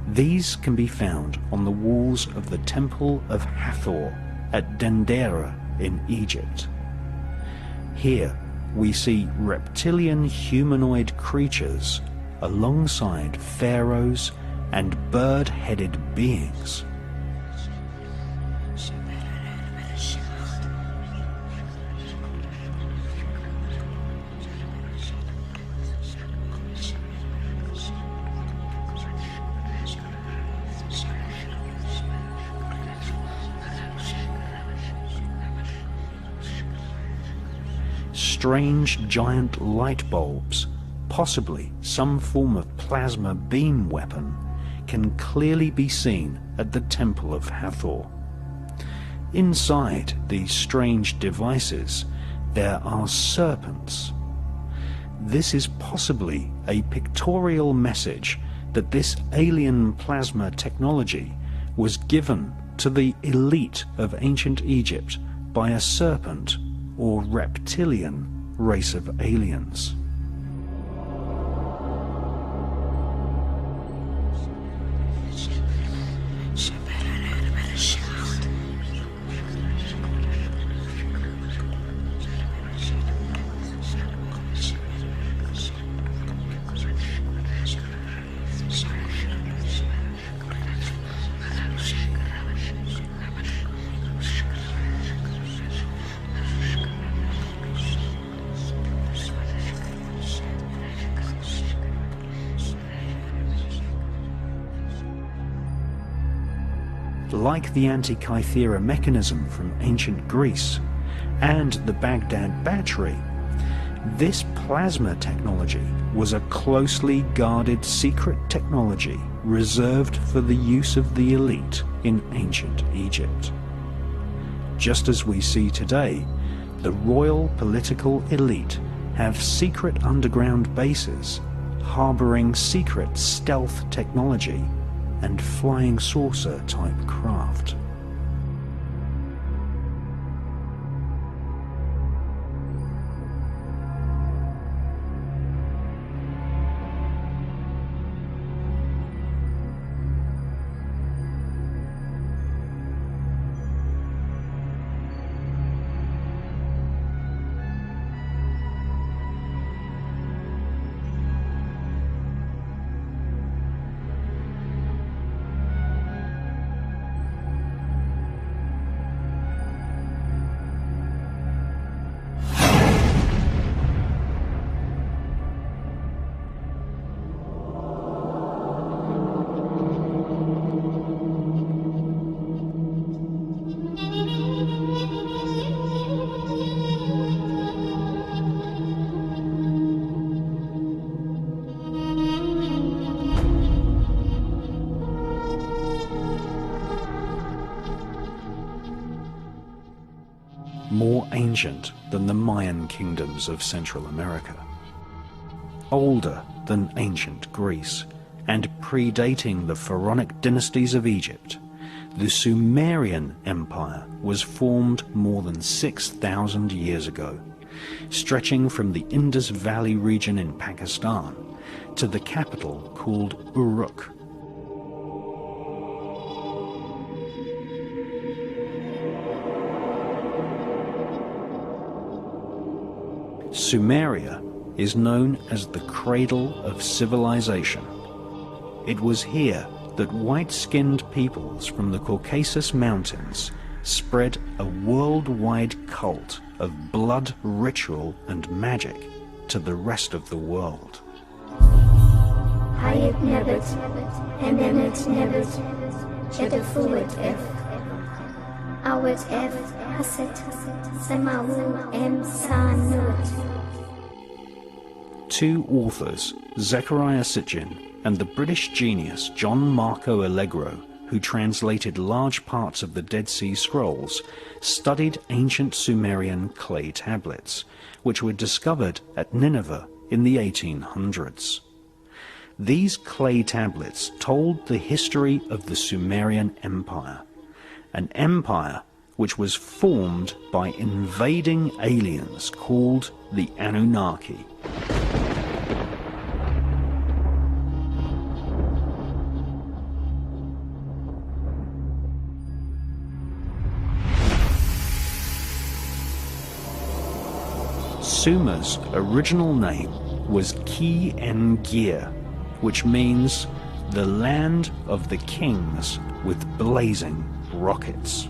These can be found on the walls of the Temple of Hathor at Dendera in Egypt. Here we see reptilian humanoid creatures alongside pharaohs and bird-headed beings. Strange giant light bulbs, possibly some form of plasma beam weapon, can clearly be seen at the Temple of Hathor. Inside these strange devices, there are serpents. This is possibly a pictorial message that this alien plasma technology was given to the elite of ancient Egypt by a serpent or reptilian race of aliens. like the Antikythera mechanism from ancient Greece and the Baghdad battery, this plasma technology was a closely guarded secret technology reserved for the use of the elite in ancient Egypt. Just as we see today, the royal political elite have secret underground bases harboring secret stealth technology and flying saucer type craft. More ancient than the Mayan kingdoms of Central America, older than ancient Greece, and predating the pharaonic dynasties of Egypt, the Sumerian Empire was formed more than 6,000 years ago, stretching from the Indus Valley region in Pakistan to the capital called Uruk. Sumeria is known as the cradle of civilization. It was here that white-skinned peoples from the Caucasus Mountains spread a worldwide cult of blood ritual and magic to the rest of the world. Hayat Nebat, Emenet Nebat, Shadafuat F, Awat F, Haset, Samawu M Sanut. Two authors, Zechariah Sitchin and the British genius John Marco Allegro, who translated large parts of the Dead Sea Scrolls, studied ancient Sumerian clay tablets, which were discovered at Nineveh in the 1800s. These clay tablets told the history of the Sumerian Empire, an empire which was formed by invading aliens called the Anunnaki. Sumer's original name was Ki-en-Gir, which means the land of the kings with blazing rockets.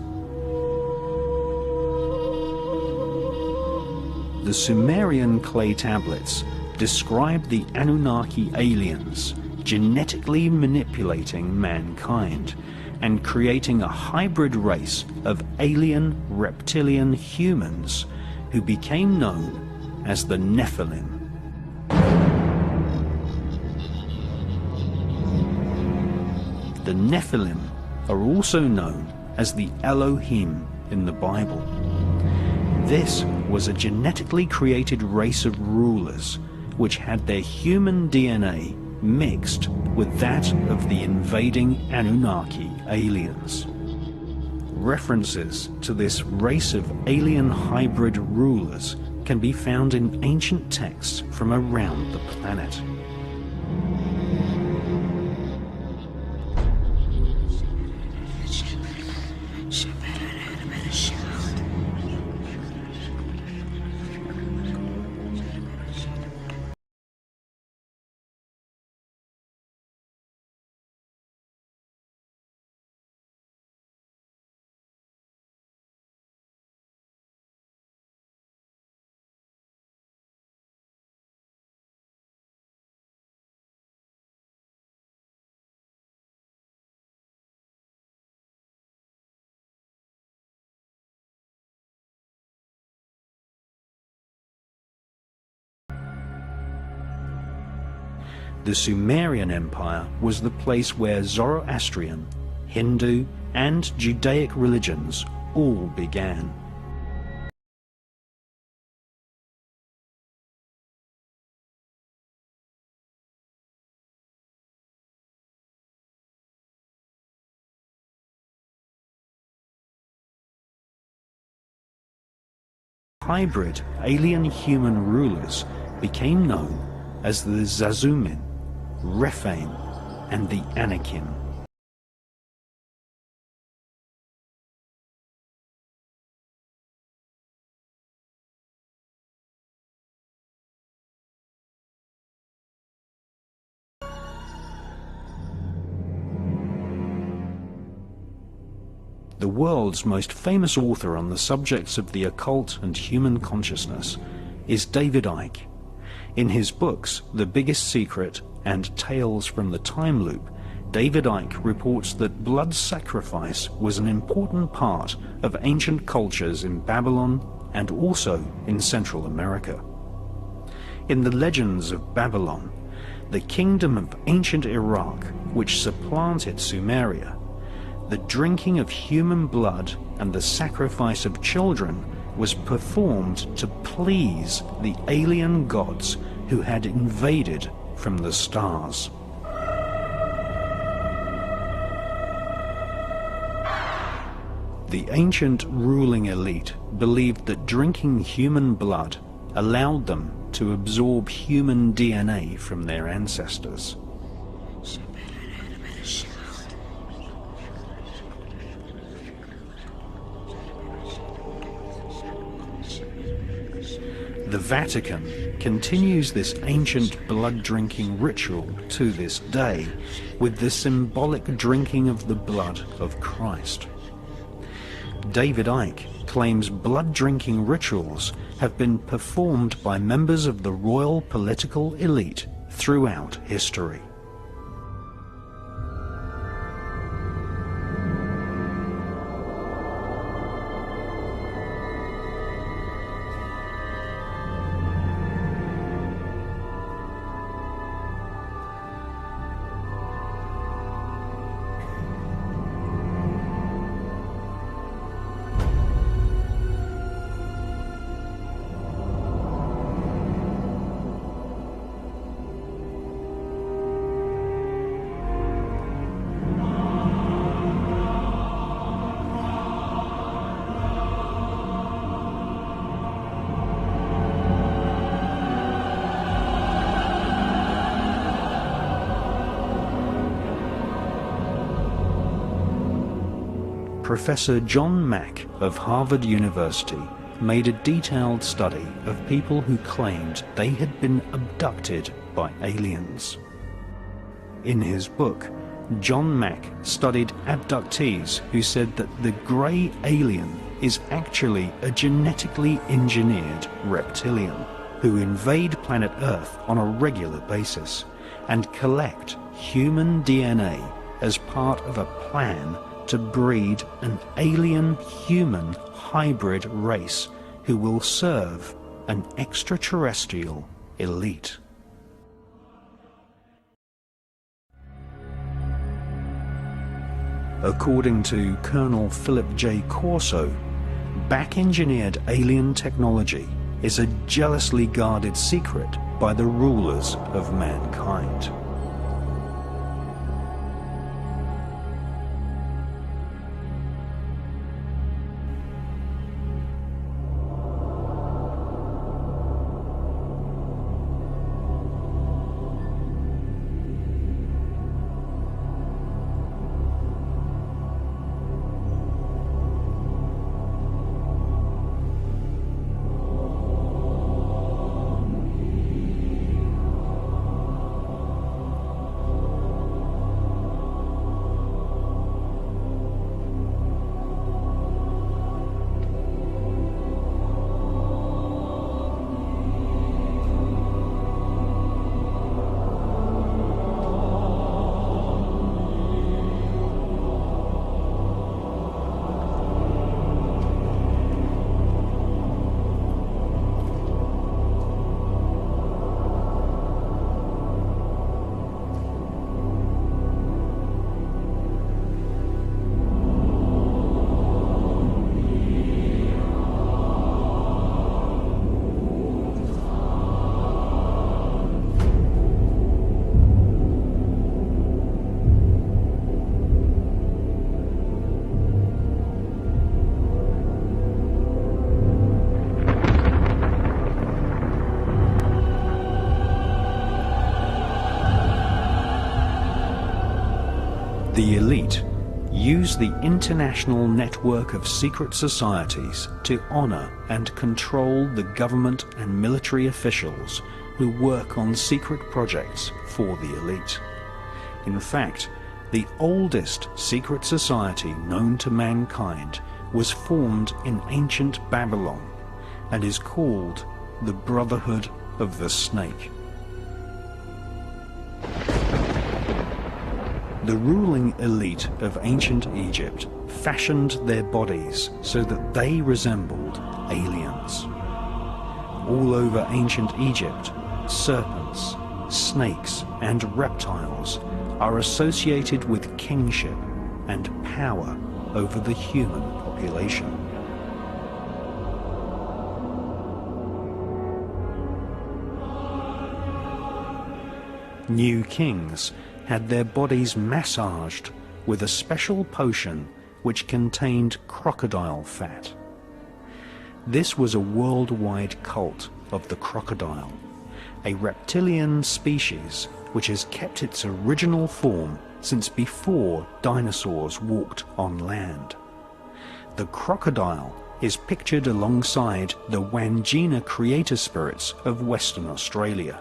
The Sumerian clay tablets describe the Anunnaki aliens genetically manipulating mankind and creating a hybrid race of alien reptilian humans who became known as the Nephilim. The Nephilim are also known as the Elohim in the Bible. This was a genetically created race of rulers which had their human DNA mixed with that of the invading Anunnaki aliens. References to this race of alien hybrid rulers can be found in ancient texts from around the planet. The Sumerian Empire was the place where Zoroastrian, Hindu, and Judaic religions all began. Hybrid alien-human rulers became known as the Zazumin, Rephaim, and the Anakim. The world's most famous author on the subjects of the occult and human consciousness is David Icke. In his books, The Biggest Secret and Tales from the Time Loop, David Icke reports that blood sacrifice was an important part of ancient cultures in Babylon and also in Central America. In the legends of Babylon, the kingdom of ancient Iraq, which supplanted Sumeria, the drinking of human blood and the sacrifice of children was performed to please the alien gods who had invaded from the stars. The ancient ruling elite believed that drinking human blood allowed them to absorb human DNA from their ancestors. The Vatican continues this ancient blood-drinking ritual to this day with the symbolic drinking of the blood of Christ. David Icke claims blood-drinking rituals have been performed by members of the royal political elite throughout history. Professor John Mack of Harvard University made a detailed study of people who claimed they had been abducted by aliens. In his book, John Mack studied abductees who said that the grey alien is actually a genetically engineered reptilian who invade planet Earth on a regular basis and collect human DNA as part of a plan to breed an alien-human hybrid race who will serve an extraterrestrial elite. According to Colonel Philip J. Corso, back-engineered alien technology is a jealously guarded secret by the rulers of mankind. The elite use the international network of secret societies to honor and control the government and military officials who work on secret projects for the elite. In fact, the oldest secret society known to mankind was formed in ancient Babylon and is called the Brotherhood of the Snake. The ruling elite of ancient Egypt fashioned their bodies so that they resembled aliens. All over ancient Egypt, serpents, snakes, and reptiles are associated with kingship and power over the human population. New kings had their bodies massaged with a special potion which contained crocodile fat. This was a worldwide cult of the crocodile, a reptilian species which has kept its original form since before dinosaurs walked on land. The crocodile is pictured alongside the Wangina creator spirits of Western Australia.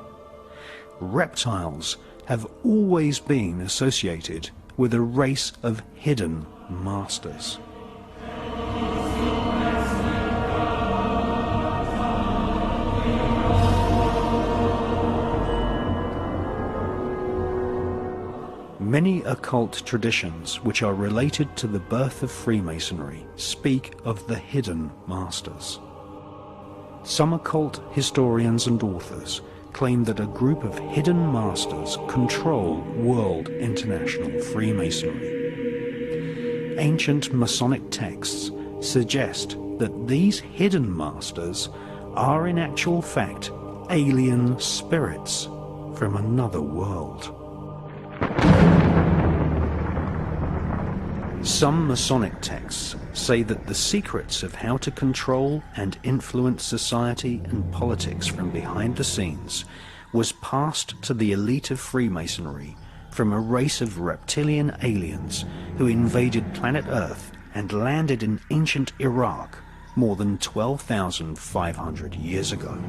Reptiles have always been associated with a race of hidden masters. Many occult traditions which are related to the birth of Freemasonry speak of the hidden masters. Some occult historians and authors claim that a group of hidden masters control world international Freemasonry. Ancient Masonic texts suggest that these hidden masters are in actual fact alien spirits from another world. Some Masonic texts say that the secrets of how to control and influence society and politics from behind the scenes was passed to the elite of Freemasonry from a race of reptilian aliens who invaded planet Earth and landed in ancient Iraq more than 12,500 years ago.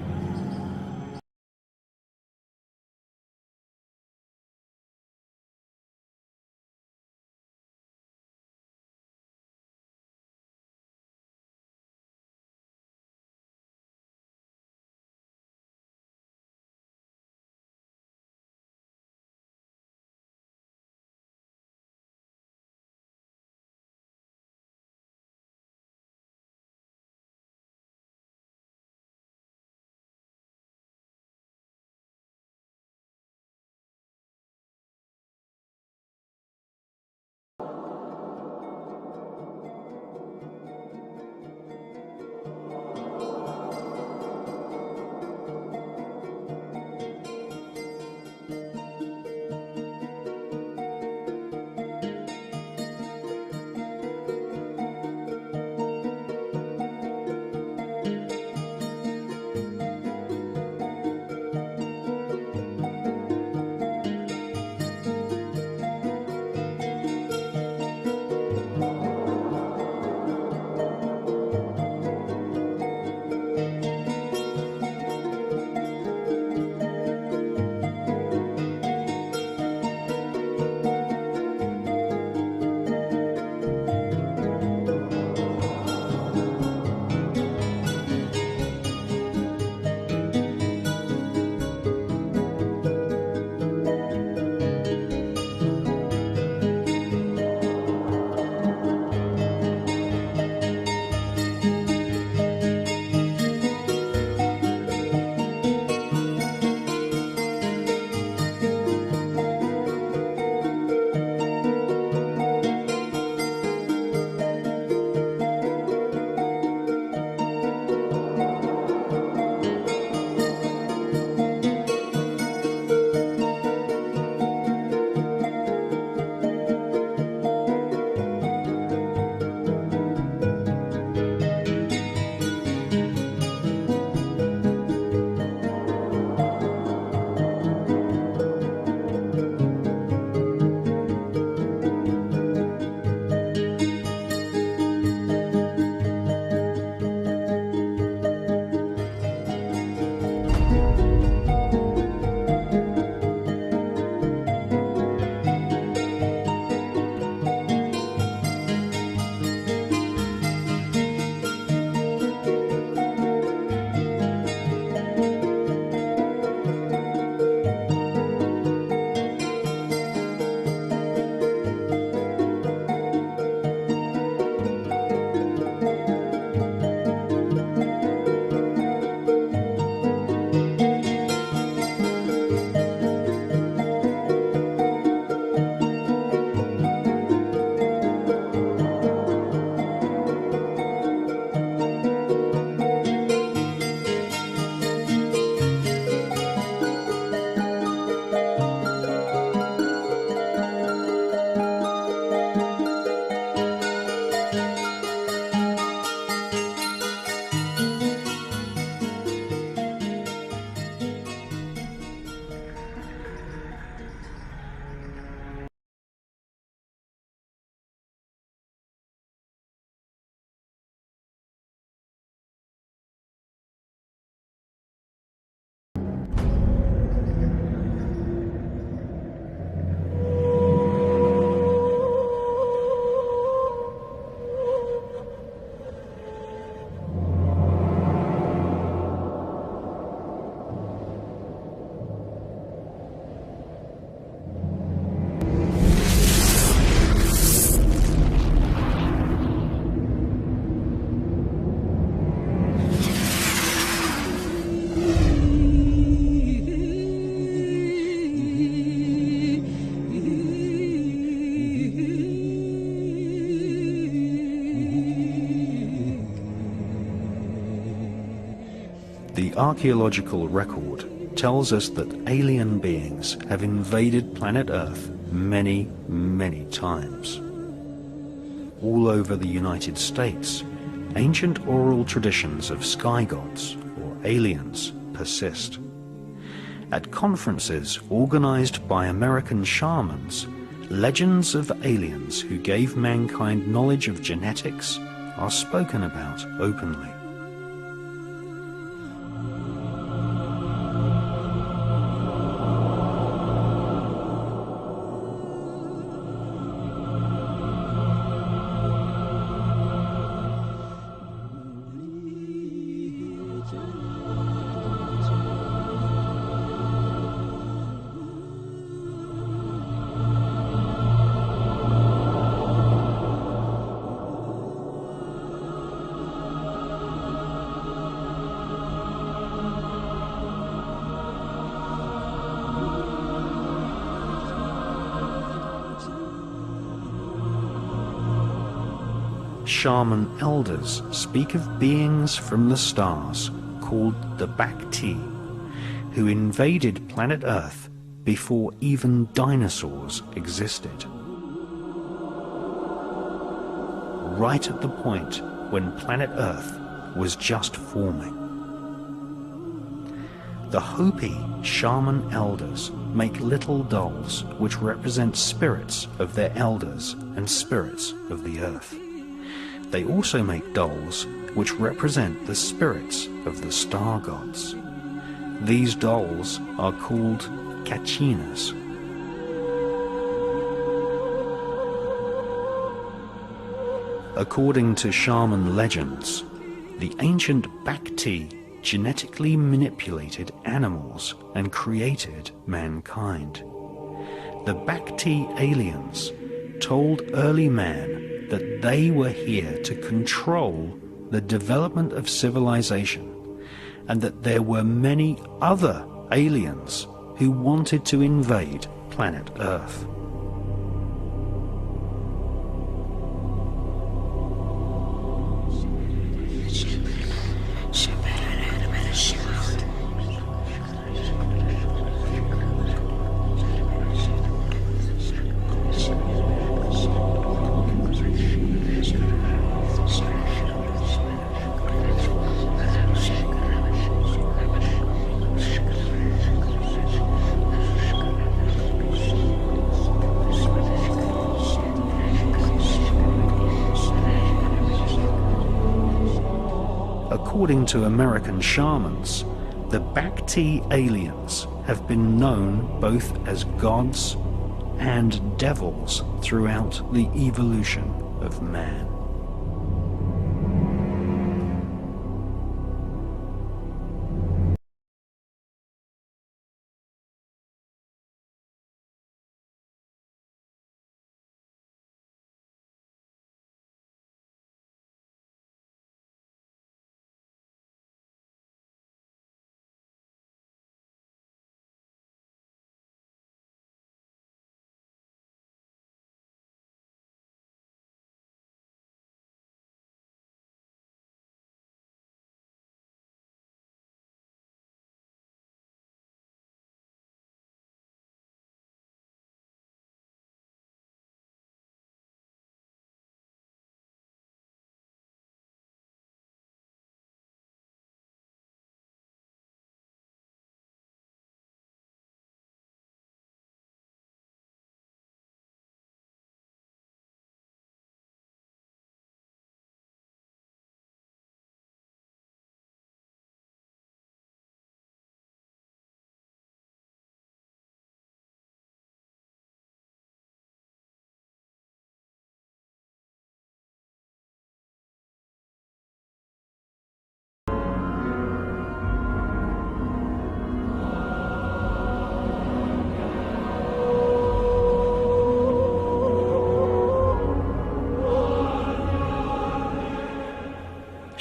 The archaeological record tells us that alien beings have invaded planet Earth many, many times. All over the United States, ancient oral traditions of sky gods or aliens persist. At conferences organized by American shamans, legends of aliens who gave mankind knowledge of genetics are spoken about openly. Shaman elders speak of beings from the stars called the Bacti, who invaded planet Earth before even dinosaurs existed. Right at the point when planet Earth was just forming. The Hopi shaman elders make little dolls which represent spirits of their elders and spirits of the Earth. They also make dolls which represent the spirits of the star gods. These dolls are called kachinas. According to shaman legends, the ancient Bacti genetically manipulated animals and created mankind. The Bacti aliens told early man that they were here to control the development of civilization, and that there were many other aliens who wanted to invade planet Earth. According to American shamans, the Bacti aliens have been known both as gods and devils throughout the evolution of man.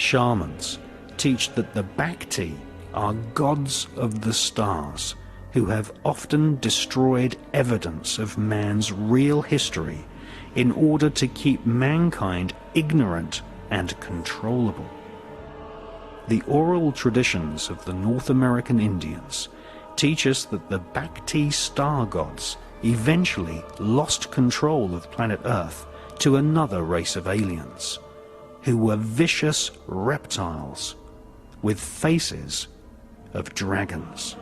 shamans teach that the Bhakti are gods of the stars who have often destroyed evidence of man's real history in order to keep mankind ignorant and controllable. The oral traditions of the North American Indians teach us that the Bhakti star gods eventually lost control of planet Earth to another race of aliens, who were vicious reptiles with faces of dragons.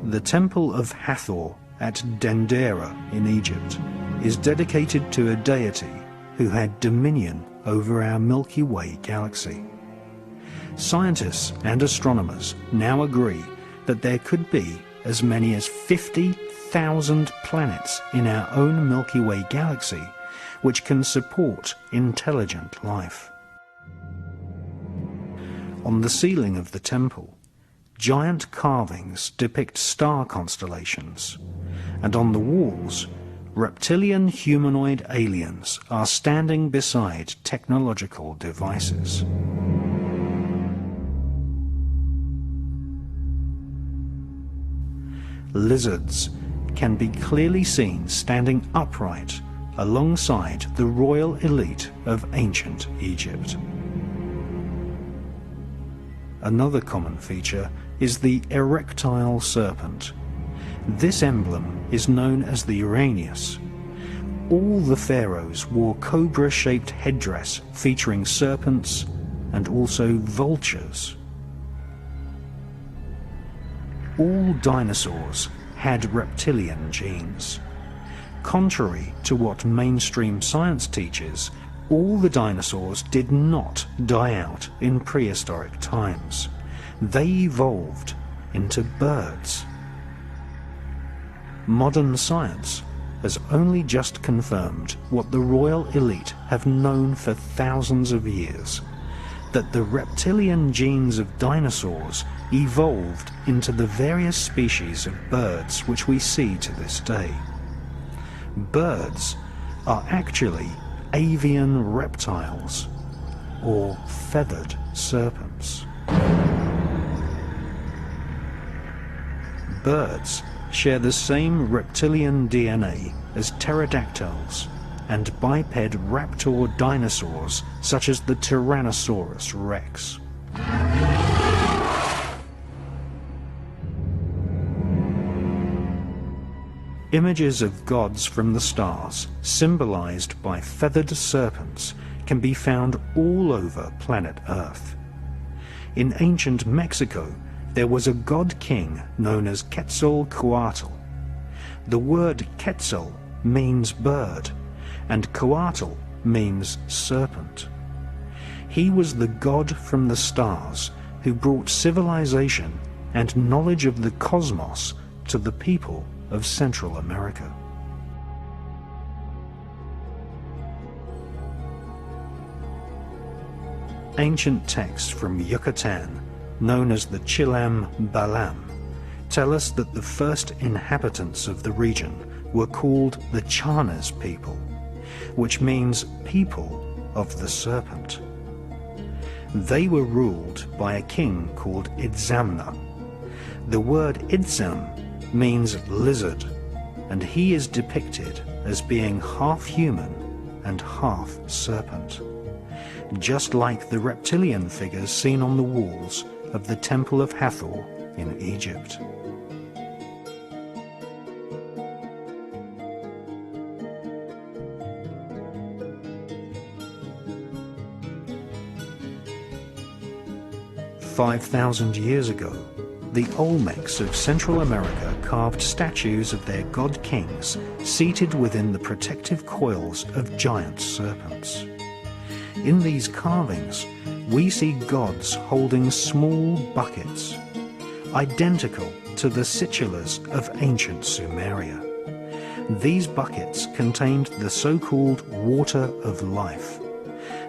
The Temple of Hathor at Dendera in Egypt is dedicated to a deity who had dominion over our Milky Way galaxy. Scientists and astronomers now agree that there could be as many as 50,000 planets in our own Milky Way galaxy which can support intelligent life. On the ceiling of the temple, giant carvings depict star constellations, and on the walls, reptilian humanoid aliens are standing beside technological devices. Lizards can be clearly seen standing upright alongside the royal elite of ancient Egypt. Another common feature is the erectile serpent. This emblem is known as the Uranus. All the pharaohs wore cobra-shaped headdress featuring serpents and also vultures. All dinosaurs had reptilian genes. Contrary to what mainstream science teaches, all the dinosaurs did not die out in prehistoric times. They evolved into birds. Modern science has only just confirmed what the royal elite have known for thousands of years, that the reptilian genes of dinosaurs evolved into the various species of birds which we see to this day. Birds are actually avian reptiles, or feathered serpents. Birds share the same reptilian DNA as pterodactyls and biped raptor dinosaurs such as the Tyrannosaurus rex. Images of gods from the stars, symbolized by feathered serpents, can be found all over planet Earth. In ancient Mexico, there was a god king known as Quetzalcoatl. The word Quetzal means bird, and Coatl means serpent. He was the god from the stars who brought civilization and knowledge of the cosmos to the people of Central America. Ancient texts from Yucatan, known as the Chilam Balam, tell us that the first inhabitants of the region were called the Chanas people, which means people of the serpent. They were ruled by a king called Itzamna. The word Itzam means lizard, and he is depicted as being half human and half serpent, just like the reptilian figures seen on the walls of the Temple of Hathor in Egypt. "5,000 years ago, the Olmecs of Central America carved statues of their god kings seated within the protective coils of giant serpents. In these carvings, we see gods holding small buckets, identical to the situlas of ancient Sumeria. These buckets contained the so-called water of life,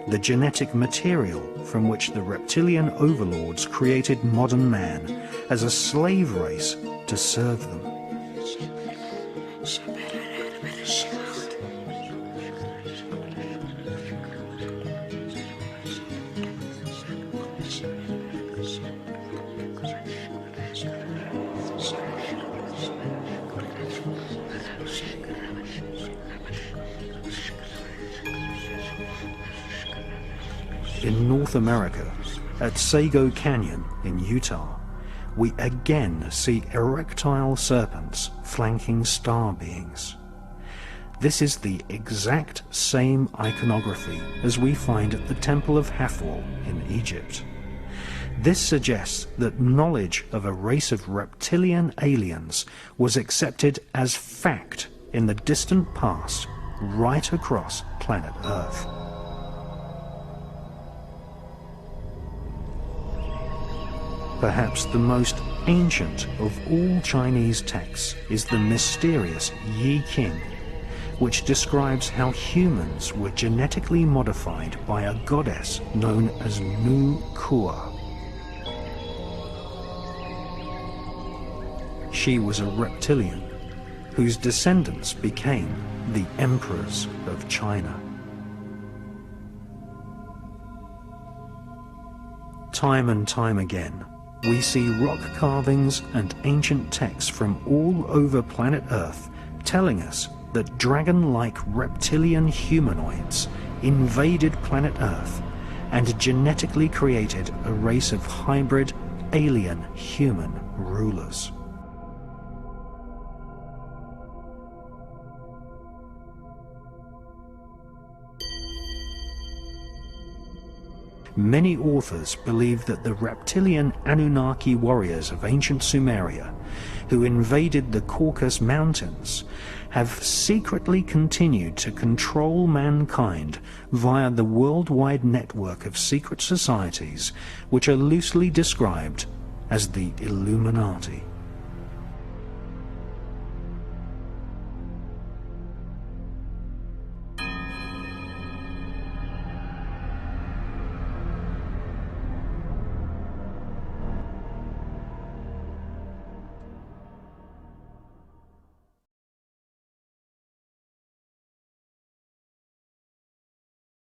the genetic material from which the reptilian overlords created modern man as a slave race to serve them. In North America, at Sago Canyon in Utah, we again see erectile serpents flanking star beings. This is the exact same iconography as we find at the Temple of Hathor in Egypt. This suggests that knowledge of a race of reptilian aliens was accepted as fact in the distant past, right across planet Earth. Perhaps the most ancient of all Chinese texts is the mysterious Yi King, which describes how humans were genetically modified by a goddess known as Nu Kua. She was a reptilian, whose descendants became the emperors of China. Time and time again, we see rock carvings and ancient texts from all over planet Earth telling us that dragon-like reptilian humanoids invaded planet Earth and genetically created a race of hybrid alien human rulers. Many authors believe that the reptilian Anunnaki warriors of ancient Sumeria, who invaded the Caucasus Mountains, have secretly continued to control mankind via the worldwide network of secret societies which are loosely described as the Illuminati.